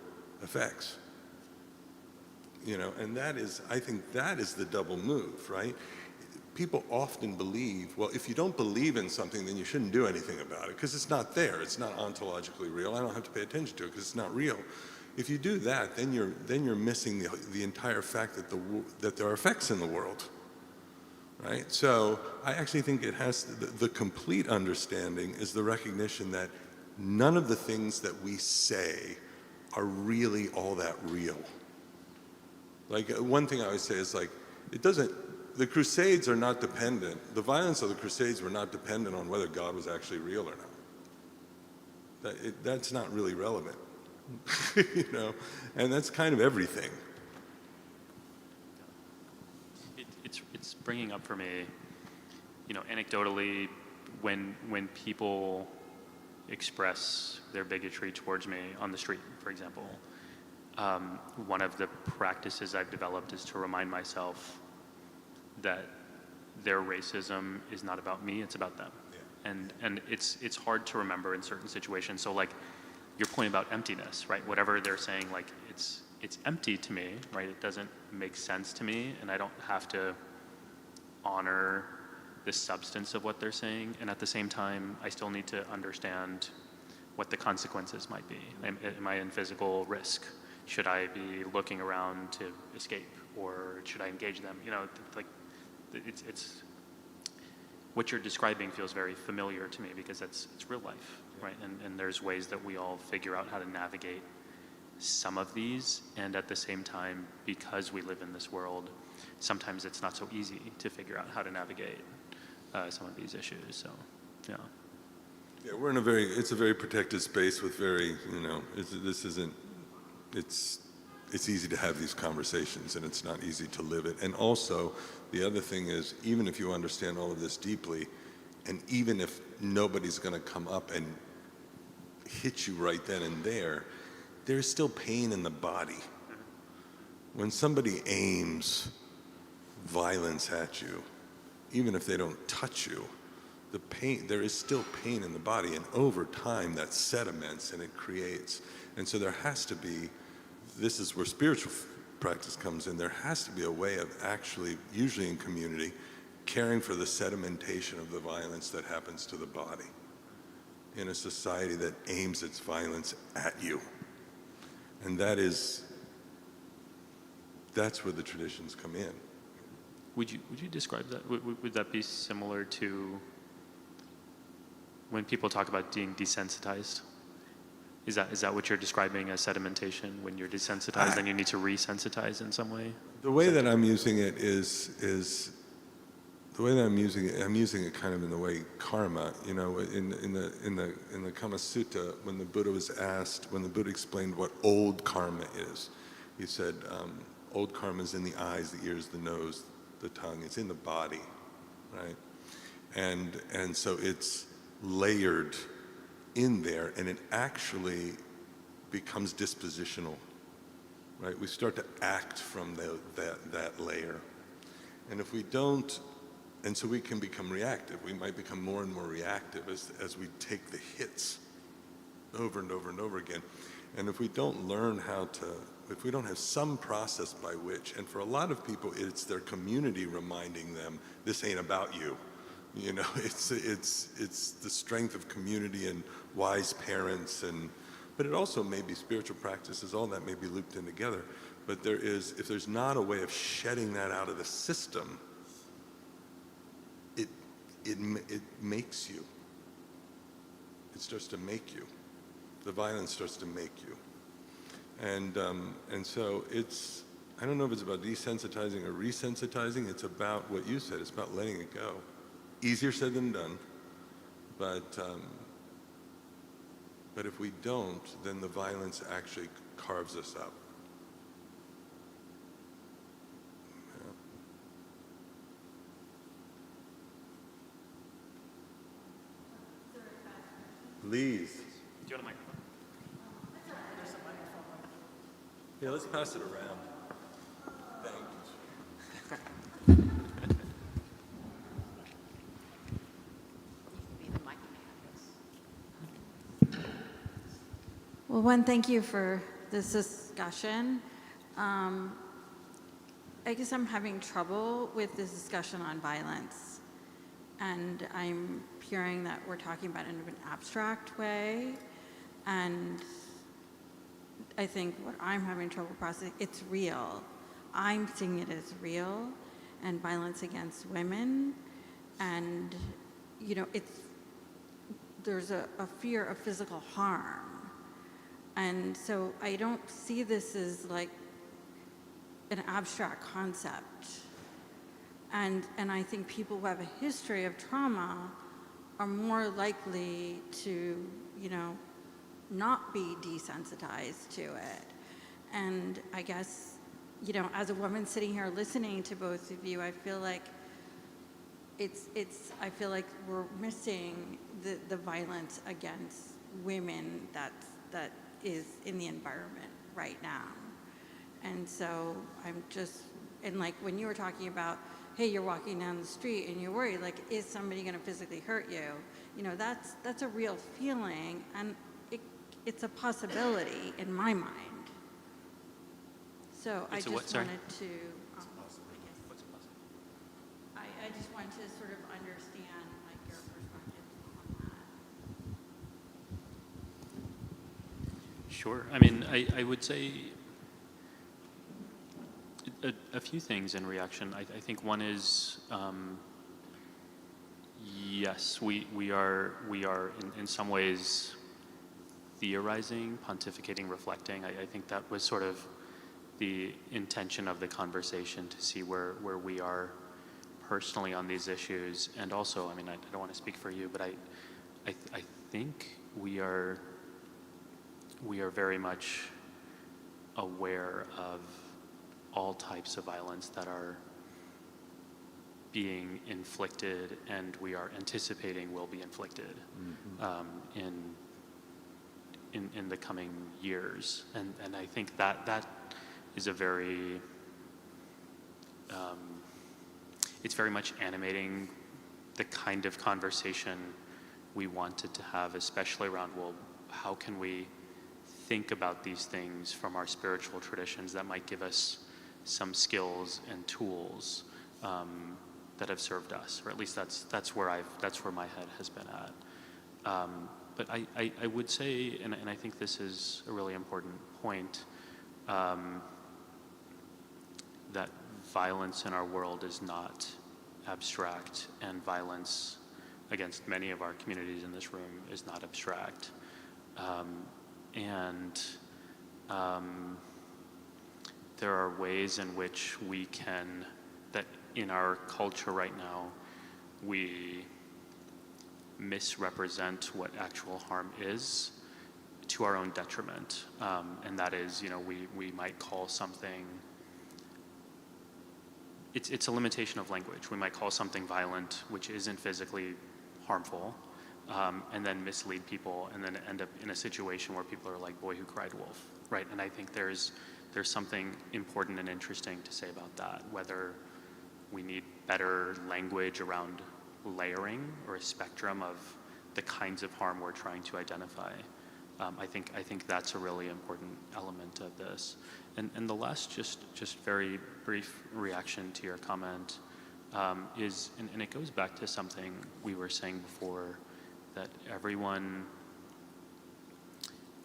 effects. And that is, I think that is the double move, right? People often believe, well, if you don't believe in something, then you shouldn't do anything about it because it's not there. It's not ontologically real. I don't have to pay attention to it because it's not real. If you do that, then you're missing the entire fact that there are effects in the world, right? So I actually think it has the complete understanding is the recognition that none of the things that we say are really all that real. Like one thing I always say is like, the Crusades are not dependent, the violence of the Crusades were not dependent on whether God was actually real or not. That's not really relevant, and that's kind of everything. It's bringing up for me, anecdotally, when people express their bigotry towards me on the street, for example, one of the practices I've developed is to remind myself that their racism is not about me, it's about them. Yeah. And it's hard to remember in certain situations. So like your point about emptiness, right? Whatever they're saying, like it's empty to me, right? It doesn't make sense to me, and I don't have to honor the substance of what they're saying. And at the same time, I still need to understand what the consequences might be. Am I in physical risk? Should I be looking around to escape, or should I engage them? It's what you're describing feels very familiar to me because it's real life, right? And there's ways that we all figure out how to navigate some of these, and at the same time, because we live in this world, sometimes it's not so easy to figure out how to navigate some of these issues. So, yeah. Yeah, we're in it's a very protected space with very, it's easy to have these conversations and it's not easy to live it. And also, the other thing is, even if you understand all of this deeply, and even if nobody's gonna come up and hit you right then and there's still pain in the body. When somebody aims violence at you, even if they don't touch you, there is still pain in the body, and over time that sediments and it creates. And so there has to be, this is where spiritual practice comes in, there has to be a way of actually, usually in community, caring for the sedimentation of the violence that happens to the body in a society that aims its violence at you. And that's where the traditions come in. Would you describe that? Would that be similar to when people talk about being desensitized? Is that what you're describing as sedimentation? When you're desensitized, then you need to resensitize in some way? The way that I'm using it is the way that I'm using it kind of in the way karma, in the Kama Sutta, when the Buddha was asked, when the Buddha explained what old karma is, he said, old karma is in the eyes, the ears, the nose, the tongue. It's in the body, right? And so it's layered in there, and it actually becomes dispositional, right? We start to act from that layer. And if we don't, and so we can become reactive. We might become more and more reactive as we take the hits over and over and over again. And if we don't learn if we don't have some process by which, and for a lot of people, it's their community reminding them, this ain't about you. It's the strength of community and wise parents, but it also may be spiritual practices, all that may be looped in together. But if there's not a way of shedding that out of the system, it makes you. It starts to make you. The violence starts to make you. And so I don't know if it's about desensitizing or resensitizing. It's about what you said. It's about letting it go. Easier said than done, but if we don't, then the violence actually carves us up. Please. Do you want a microphone? Yeah, let's pass it around. Thanks. Well, one, thank you for this discussion. I guess I'm having trouble with this discussion on violence. And I'm hearing that we're talking about it in an abstract way. And I think what I'm having trouble processing, it's real. I'm seeing it as real, and violence against women. And, you know, there's a fear of physical harm. And so I don't see this as like an abstract concept. And I think people who have a history of trauma are more likely to, you know, not be desensitized to it. And I guess, you know, as a woman sitting here listening to both of you, I feel like I feel like we're missing the violence against women that is in the environment right now. And so I'm just, and like when you were talking about, hey, you're walking down the street and you're worried, like, is somebody going to physically hurt you? You know, that's a real feeling, and it's a possibility in my mind. So I just wanted to, I guess, I just wanted to sort of understand like your perspective on that. Sure. I mean, I would say a few things in reaction. I think one is, yes, we are in some ways theorizing, pontificating, reflecting. I think that was sort of the intention of the conversation, to see where we are personally on these issues. And also, I mean, I don't want to speak for you, but I think we are very much aware of all types of violence that are being inflicted, and we are anticipating will be inflicted in the coming years. And I think that is a very, it's very much animating the kind of conversation we wanted to have, especially around, well, how can we think about these things from our spiritual traditions that might give us some skills and tools that have served us, or at least that's where my head has been at. But I would say, and I think this is a really important point, that violence in our world is not abstract, and violence against many of our communities in this room is not abstract. And there are ways in which we can, that in our culture right now, we misrepresent what actual harm is to our own detriment. And that is, you know, we might call something, it's a limitation of language. We might call something violent, which isn't physically harmful, and then mislead people, and then end up in a situation where people are like, boy who cried wolf, right? And I think there's something important and interesting to say about that, whether we need better language around layering or a spectrum of the kinds of harm we're trying to identify. I think that's a really important element of this. And the last just very brief reaction to your comment is, and it goes back to something we were saying before, that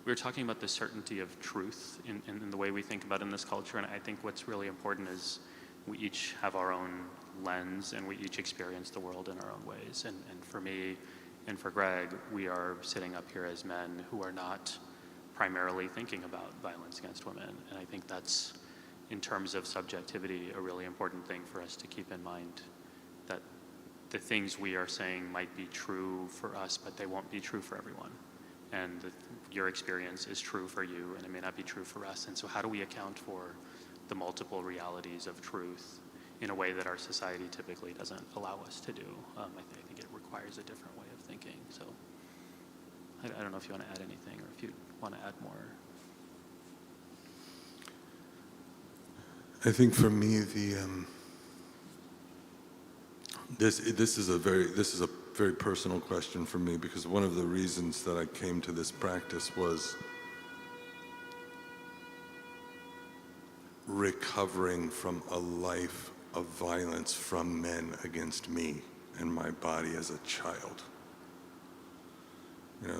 we were talking about the certainty of truth in the way we think about it in this culture, and I think what's really important is we each have our own lens, and we each experience the world in our own ways. And for me and for Greg, we are sitting up here as men who are not primarily thinking about violence against women. And I think that's, in terms of subjectivity, a really important thing for us to keep in mind, that the things we are saying might be true for us, but they won't be true for everyone. And your experience is true for you, and it may not be true for us. And so how do we account for the multiple realities of truth in a way that our society typically doesn't allow us to do? I think it requires a different way of thinking. So I don't know if you want to add anything or if you want to add more. I think for me, this is a very personal question for me, because one of the reasons that I came to this practice was recovering from a life of violence from men against me and my body as a child.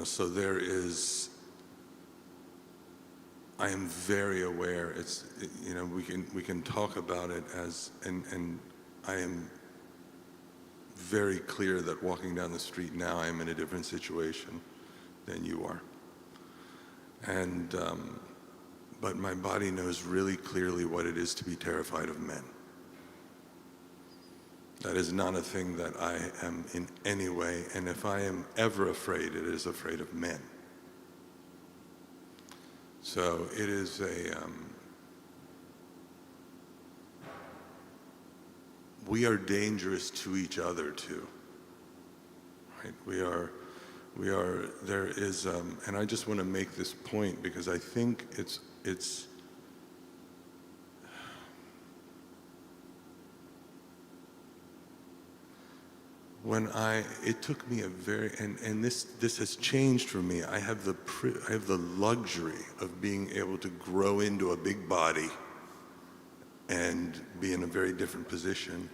So I am very aware. We can talk about it and I am very clear that walking down the street now, I am in a different situation than you are. But my body knows really clearly what it is to be terrified of men. That is not a thing that I am in any way, and if I am ever afraid, it is afraid of men. So it is we are dangerous to each other too, right? There is, and I just want to make this point because I think it's, it took me a very, and this has changed for me. I have the luxury of being able to grow into a big body and be in a very different position.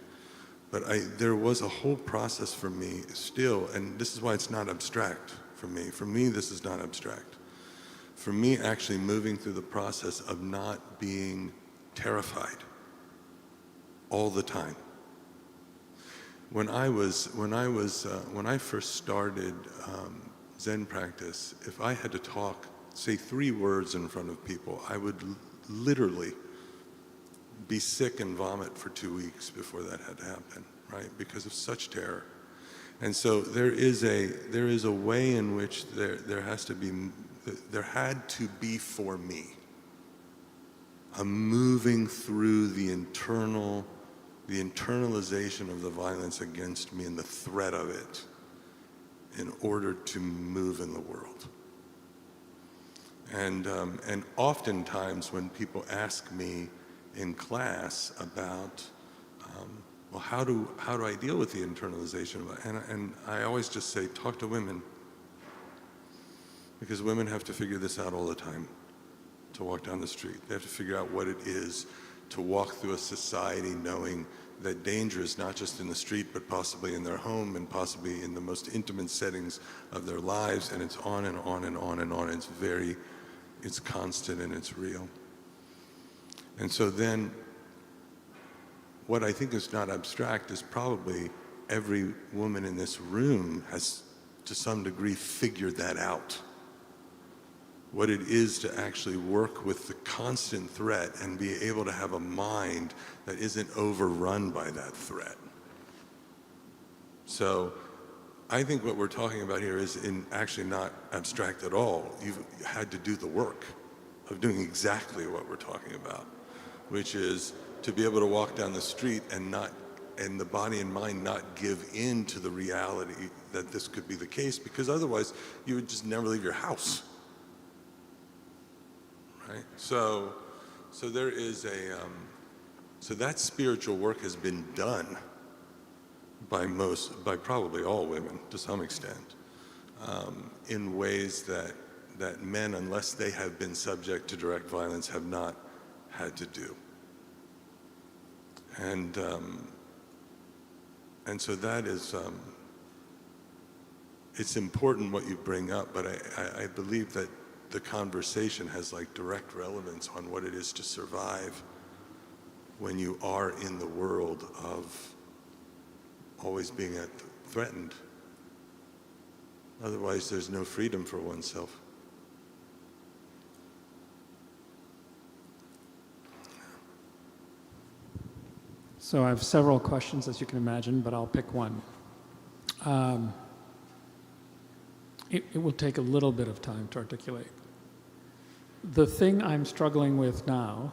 But there was a whole process for me still, and this is why it's not abstract for me. For me, this is not abstract. For me, actually moving through the process of not being terrified all the time. When I first started Zen practice, if I had to say 3 words in front of people, I would literally be sick and vomit for 2 weeks before that had to happen, right? Because of such terror. And so there is a way in which there had to be for me a moving through the internalization of the violence against me and the threat of it in order to move in the world. And oftentimes when people ask me in class about, well, how do I deal with the internalization? And I always just say, talk to women, because women have to figure this out all the time to walk down the street. They have to figure out what it is to walk through a society knowing that danger is not just in the street, but possibly in their home and possibly in the most intimate settings of their lives, and it's on and on and on and on. It's constant and it's real. And so then, what I think is not abstract is probably every woman in this room has, to some degree, figured that out. What it is to actually work with the constant threat and be able to have a mind that isn't overrun by that threat. So I think what we're talking about here is actually not abstract at all. You've had to do the work of doing exactly what we're talking about, which is to be able to walk down the street and the body and mind not give in to the reality that this could be the case, because otherwise you would just never leave your house. Right? So there is so that spiritual work has been done by probably all women to some extent, in ways that men, unless they have been subject to direct violence, have not had to do. And so that is, it's important what you bring up, but I believe that the conversation has direct relevance on what it is to survive when you are in the world of always being threatened. Otherwise, there's no freedom for oneself. So I have several questions, as you can imagine, but I'll pick one. It will take a little bit of time to articulate. The thing I'm struggling with now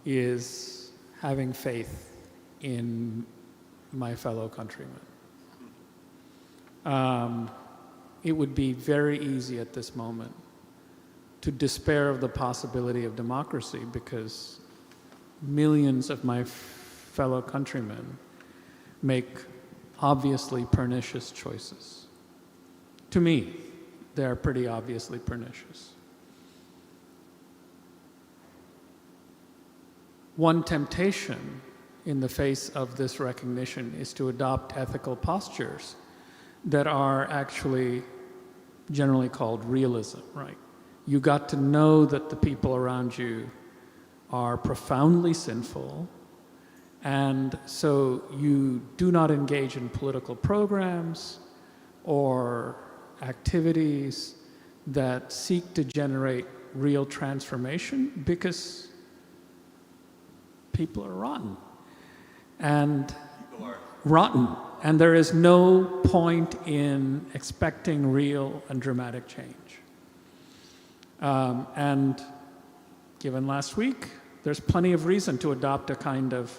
is having faith in my fellow countrymen. it would be very easy at this moment to despair of the possibility of democracy because millions of my fellow countrymen make obviously pernicious choices. To me, they are pretty obviously pernicious. One temptation in the face of this recognition is to adopt ethical postures that are actually generally called realism, right? You got to know that the people around you are profoundly sinful, and so you do not engage in political programs or activities that seek to generate real transformation because people are rotten. And rotten. And there is no point in expecting real and dramatic change. And given last week, there's plenty of reason to adopt a kind of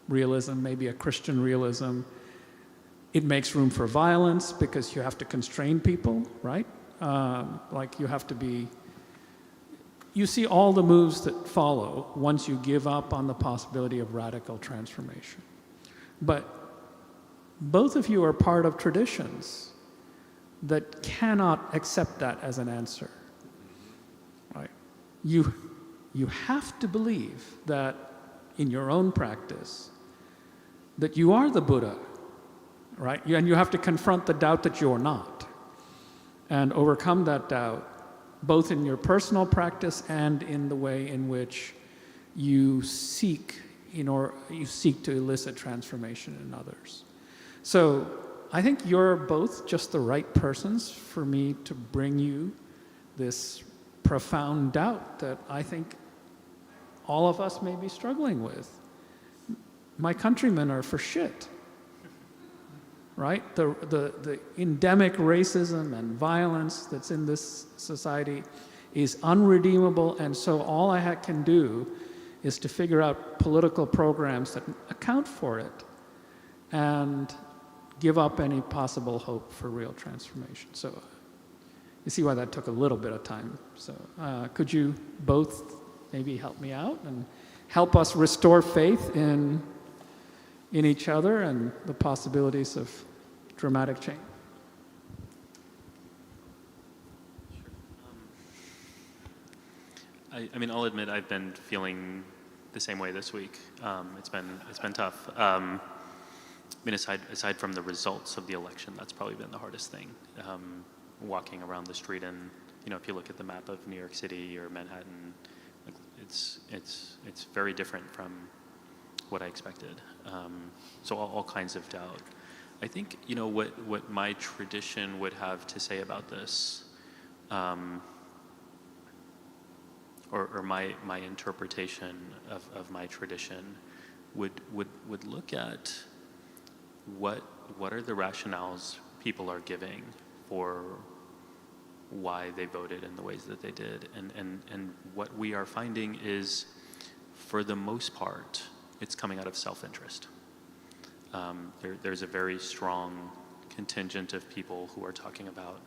realism, maybe a Christian realism. It makes room for violence because you have to constrain people, right? Like you have to be... You see all the moves that follow once you give up on the possibility of radical transformation. But both of you are part of traditions that cannot accept that as an answer, right? You have to believe that in your own practice, that you are the Buddha, right? And you have to confront the doubt that you're not and overcome that doubt, both in your personal practice and in the way in which you seek to elicit transformation in others. So I think you're both just the right persons for me to bring you this profound doubt that I think all of us may be struggling with. My countrymen are for shit, right? The endemic racism and violence that's in this society is unredeemable, and so all I can do is to figure out political programs that account for it and give up any possible hope for real transformation. So you see why that took a little bit of time. So could you both maybe help me out and help us restore faith in each other and the possibilities of dramatic change? I mean, I'll admit I've been feeling the same way this week. It's been tough. I mean, aside from the results of the election, that's probably been the hardest thing. Walking around the street, and if you look at the map of New York City or Manhattan, like, it's very different from what I expected. So all kinds of doubt. I think what my tradition would have to say about this. Or my interpretation of my tradition would look at what are the rationales people are giving for why they voted in the ways that they did, and what we are finding is, for the most part, it's coming out of self-interest. There's a very strong contingent of people who are talking about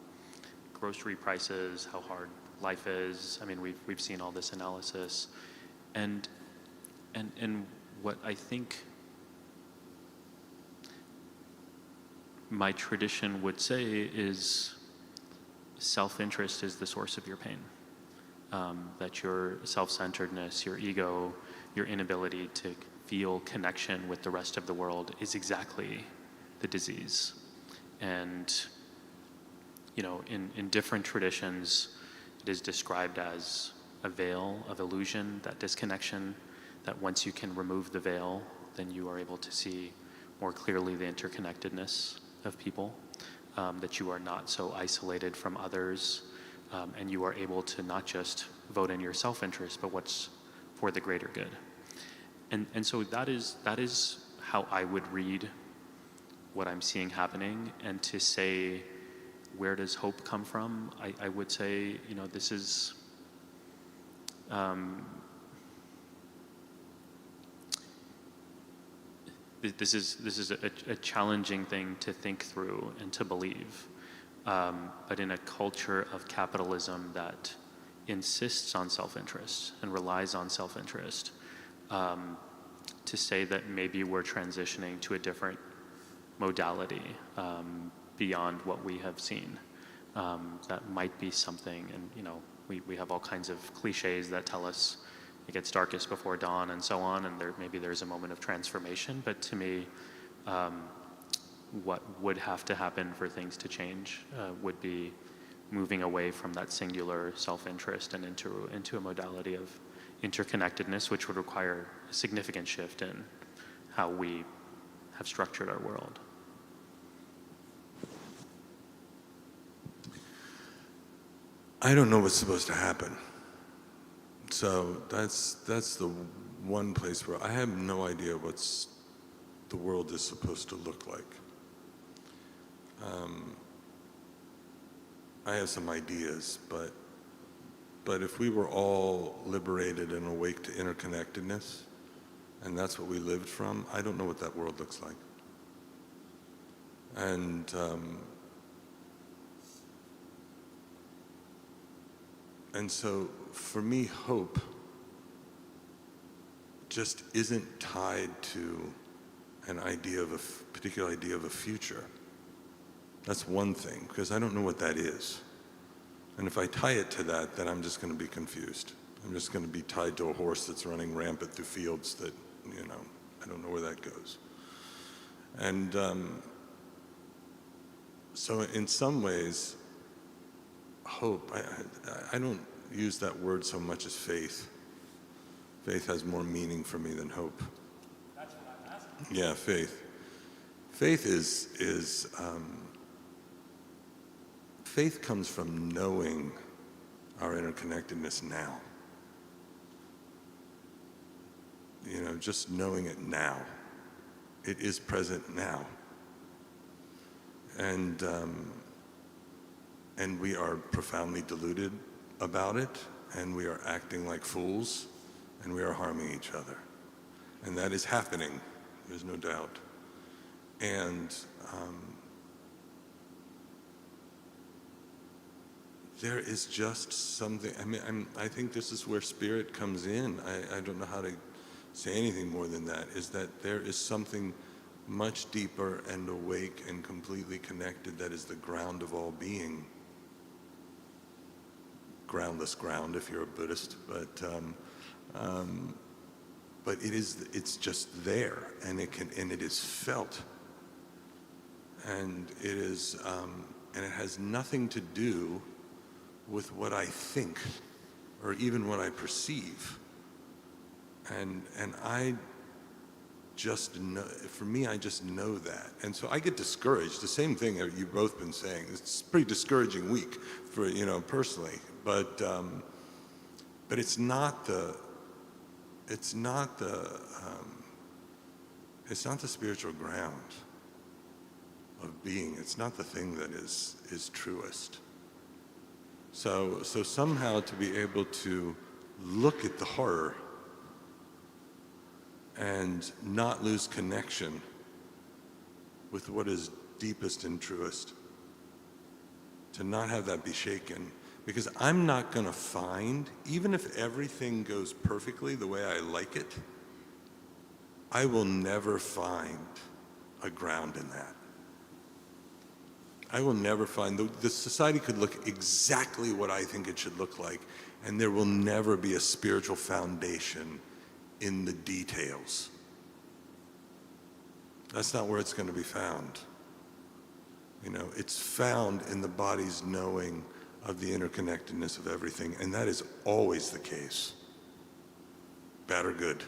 grocery prices, how hard life is. I mean, we've seen all this analysis, and what I think my tradition would say is self-interest is the source of your pain. That your self-centeredness, your ego, your inability to feel connection with the rest of the world is exactly the disease. And in different traditions, it is described as a veil of illusion, that disconnection, that once you can remove the veil, then you are able to see more clearly the interconnectedness of people, that you are not so isolated from others, and you are able to not just vote in your self-interest, but what's for the greater good. And so that is how I would read what I'm seeing happening. And to say, where does hope come from? I would say, this is this is a challenging thing to think through and to believe. but in a culture of capitalism that insists on self-interest and relies on self-interest, to say that maybe we're transitioning to a different modality beyond what we have seen. That might be something, and we have all kinds of cliches that tell us it gets darkest before dawn and so on, and maybe there's a moment of transformation, but to me, what would have to happen for things to change would be moving away from that singular self-interest and into a modality of interconnectedness, which would require a significant shift in how we have structured our world. I don't know what's supposed to happen. So that's the one place where I have no idea what's the world is supposed to look like. I have some ideas, but if we were all liberated and awake to interconnectedness, and that's what we lived from, I don't know what that world looks like. And so for me, hope just isn't tied to an idea of a particular idea of a future. That's one thing, because I don't know what that is. And if I tie it to that, then I'm just going to be confused. I'm just going to be tied to a horse that's running rampant through fields that, I don't know where that goes. And so in some ways, hope, I don't use that word so much as faith. Faith has more meaning for me than hope. That's what I'm asking. Yeah, faith. Faith faith comes from knowing our interconnectedness now. Just knowing it now. It is present now. And we are profoundly deluded about it, and we are acting like fools, and we are harming each other. And that is happening, there's no doubt. And there is just something, I think this is where spirit comes in. I don't know how to say anything more than that, is that there is something much deeper and awake and completely connected that is the ground of all being. Groundless ground if you're a Buddhist, but it's just there, and it is felt, and it is and it has nothing to do with what I think or even what I perceive, and I just know, for me, I just know that. And so I get discouraged, the same thing that you've both been saying. It's a pretty discouraging week for, personally, but it's not the spiritual ground of being. It's not the thing that is truest. So somehow to be able to look at the horror and not lose connection with what is deepest and truest, to not have that be shaken, because I'm not going to find, even if everything goes perfectly the way I like it, I will never find a ground in that. I will never find, the society could look exactly what I think it should look like, and there will never be a spiritual foundation in the details. That's not where it's going to be found. It's found in the body's knowing of the interconnectedness of everything, and that is always the case, bad or good.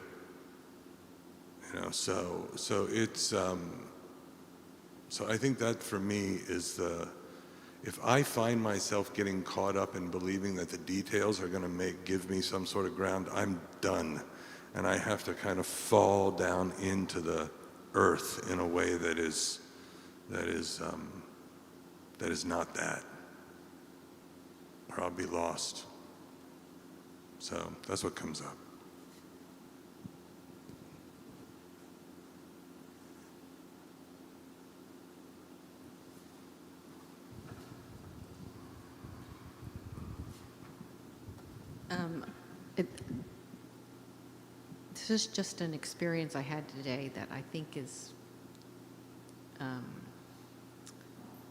So it's so I think that for me is if I find myself getting caught up in believing that the details are going to give me some sort of ground, I'm done. And I have to kind of fall down into the earth in a way that is not that, or I'll be lost. So that's what comes up. It, this is just an experience I had today that I think is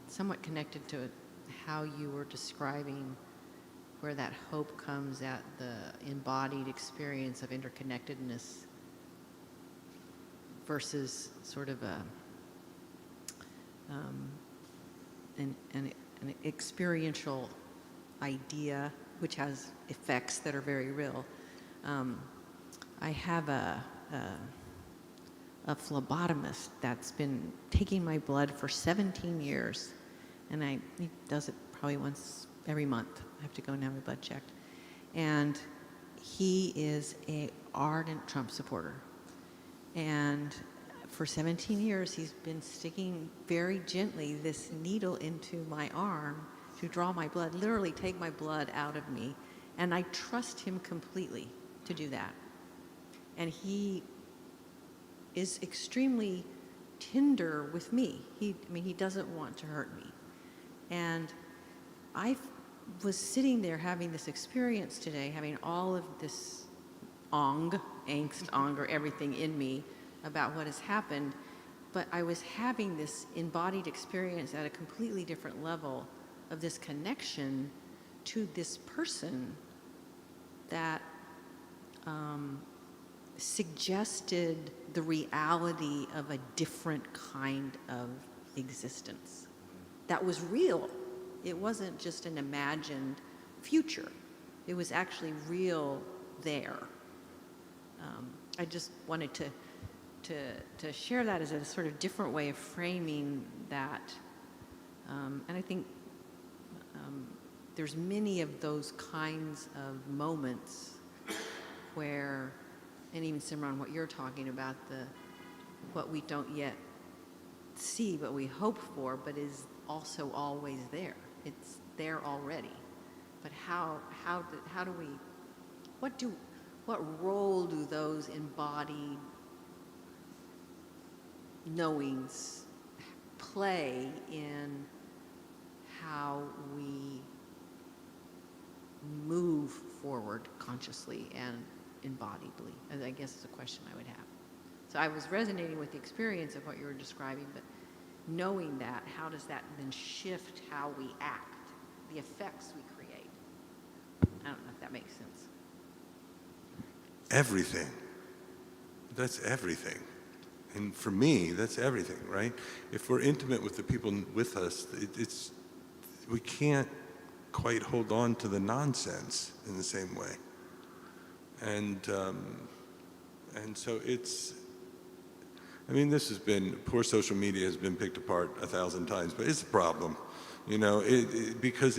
somewhat connected to how you were describing where that hope comes at the embodied experience of interconnectedness versus sort of an experiential idea which has effects that are very real. I have a phlebotomist that's been taking my blood for 17 years, and he does it probably once every month. I have to go and have my blood checked. And he is an ardent Trump supporter. And for 17 years, he's been sticking very gently this needle into my arm to draw my blood, literally take my blood out of me. And I trust him completely to do that. And he is extremely tender with me. He doesn't want to hurt me. And I was sitting there having this experience today, having all of this angst, anger, everything in me about what has happened, but I was having this embodied experience at a completely different level of this connection to this person that suggested the reality of a different kind of existence that was real. It wasn't just an imagined future. It was actually real there. I just wanted to share that as a sort of different way of framing that. And I think there's many of those kinds of moments where, and even Simran, what you're talking about, what we don't yet see, but we hope for, but is also always there. It's there already. But how do we, what role do those embodied knowings play in how we move forward consciously and embodibly? I guess is a question I would have. So I was resonating with the experience of what you were describing, but knowing that, how does that then shift how we act, the effects we create? I don't know if that makes sense. Everything. That's everything. And for me, that's everything, right? If we're intimate with the people with us, we can't quite hold on to the nonsense in the same way. And so this has been, poor social media has been picked apart 1,000 times, but it's a problem, because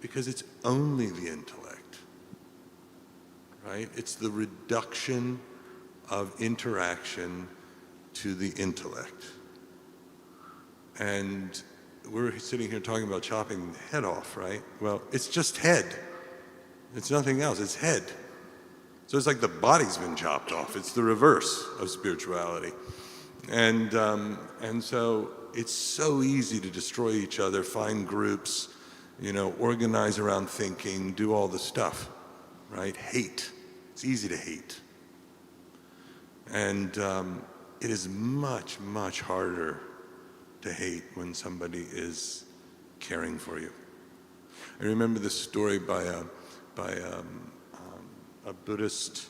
because it's only the intellect, right? It's the reduction of interaction to the intellect. And we're sitting here talking about chopping the head off, right? Well, it's just head. It's nothing else, it's head. So it's like the body's been chopped off. It's the reverse of spirituality. And so it's so easy to destroy each other, find groups, organize around thinking, do all the stuff, right? Hate. It's easy to hate. And it is much, much harder to hate when somebody is caring for you. I remember this story by a Buddhist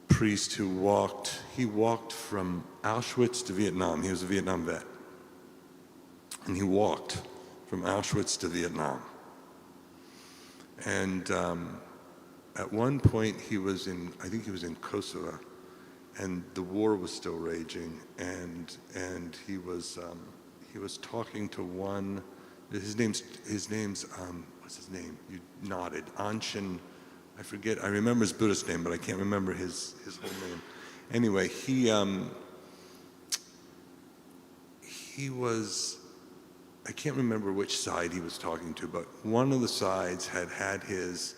priest who walked from Auschwitz to Vietnam. He was a Vietnam vet. And he walked from Auschwitz to Vietnam. And at one point I think he was in Kosen, and the war was still raging, and he was talking to one, his name's what's his name? You nodded. Anshin, I forget. I remember his Buddhist name, but I can't remember his whole name. Anyway, he was, I can't remember which side he was talking to, but one of the sides had his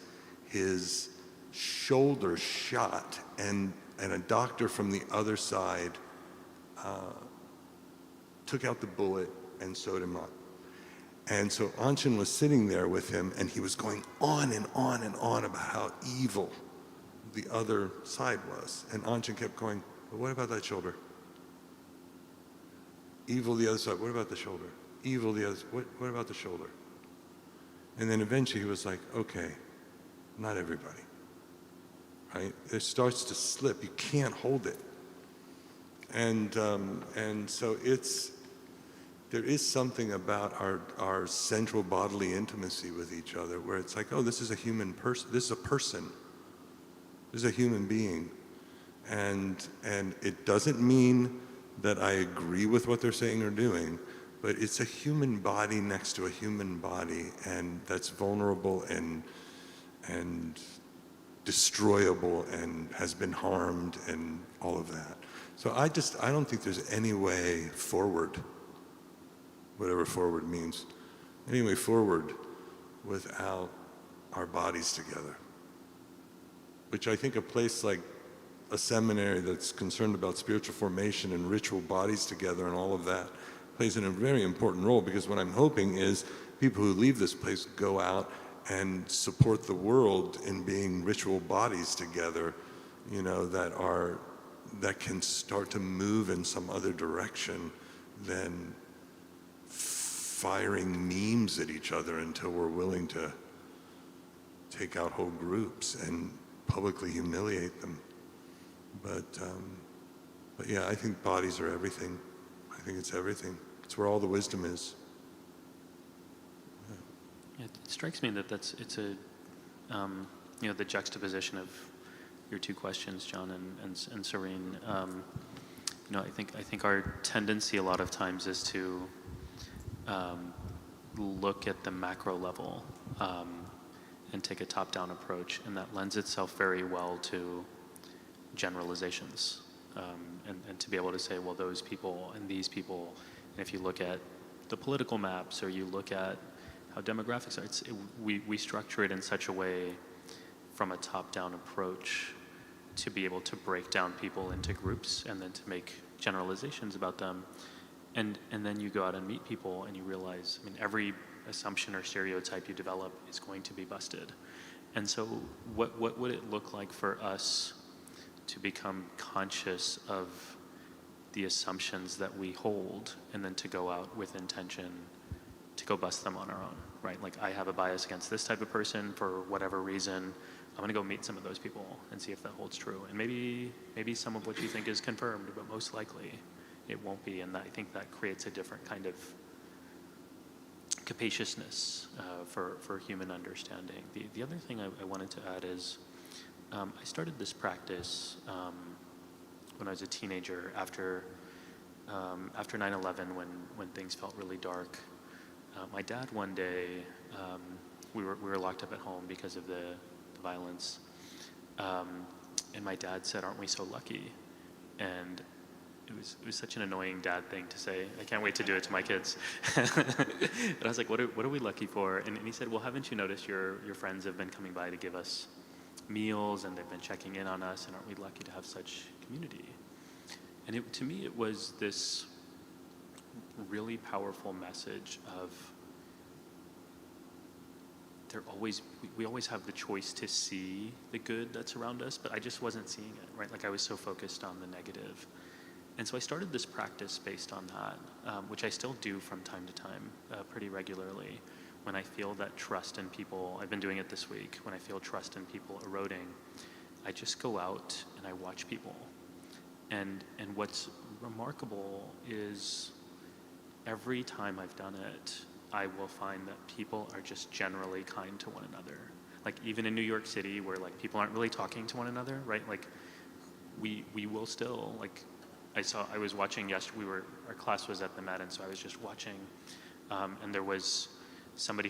shoulder shot, and a doctor from the other side took out the bullet and sewed him up. And so Anshin was sitting there with him, and he was going on and on and on about how evil the other side was. And Anshin kept going, but what about that shoulder? Evil the other side, what about the shoulder? Evil the other, what about the shoulder? And then eventually he was like, okay, not everybody, right? It starts to slip, you can't hold it. And so there is something about our central bodily intimacy with each other where it's like, oh, this is a human person, this is a person, this is a human being. And it doesn't mean that I agree with what they're saying or doing, but it's a human body next to a human body, and that's vulnerable and destroyable and has been harmed and all of that. So I don't think there's any way forward, whatever forward means, any way forward without our bodies together. Which I think a place like a seminary that's concerned about spiritual formation and ritual bodies together and all of that plays a very important role, because what I'm hoping is people who leave this place go out and support the world in being ritual bodies together, you know, that can start to move in some other direction than firing memes at each other until we're willing to take out whole groups and publicly humiliate them. But yeah, I think bodies are everything. I think it's everything. It's where all the wisdom is. Yeah, it strikes me that it's a you know, the juxtaposition of your two questions, John and Serene. You know, I think our tendency a lot of times is to look at the macro level and take a top-down approach, and that lends itself very well to generalizations, and to be able to say, well, those people and these people, and if you look at the political maps or you look at how demographics are, we structure it in such a way from a top-down approach to be able to break down people into groups and then to make generalizations about them. And then you go out and meet people and you realize, I mean, every assumption or stereotype you develop is going to be busted. And so what would it look like for us to become conscious of the assumptions that we hold, and then to go out with intention to go bust them on our own, right? Like, I have a bias against this type of person for whatever reason. I'm gonna go meet some of those people and see if that holds true. And maybe some of what you think is confirmed, but most likely it won't be. And I think that creates a different kind of capaciousness for human understanding. The other thing I wanted to add is, I started this practice when I was a teenager after 9/11, when things felt really dark. My dad one day, we were locked up at home because of the violence, and my dad said, "Aren't we so lucky?" And it was such an annoying dad thing to say. I can't wait to do it to my kids. But I was like, what are we lucky for? And he said, well, haven't you noticed your friends have been coming by to give us meals, and they've been checking in on us, and aren't we lucky to have such community? And to me, it was this really powerful message of we always have the choice to see the good that's around us, but I just wasn't seeing it, right? Like, I was so focused on the negative. And so I started this practice based on that, which I still do from time to time, pretty regularly. When I feel that trust in people, I've been doing it this week, when I feel trust in people eroding, I just go out and I watch people. And what's remarkable is every time I've done it, I will find that people are just generally kind to one another. Like, even in New York City, where like people aren't really talking to one another, right? Like, we will still, like, I was watching yesterday, our class was at the Met, and so I was just watching, and there was somebody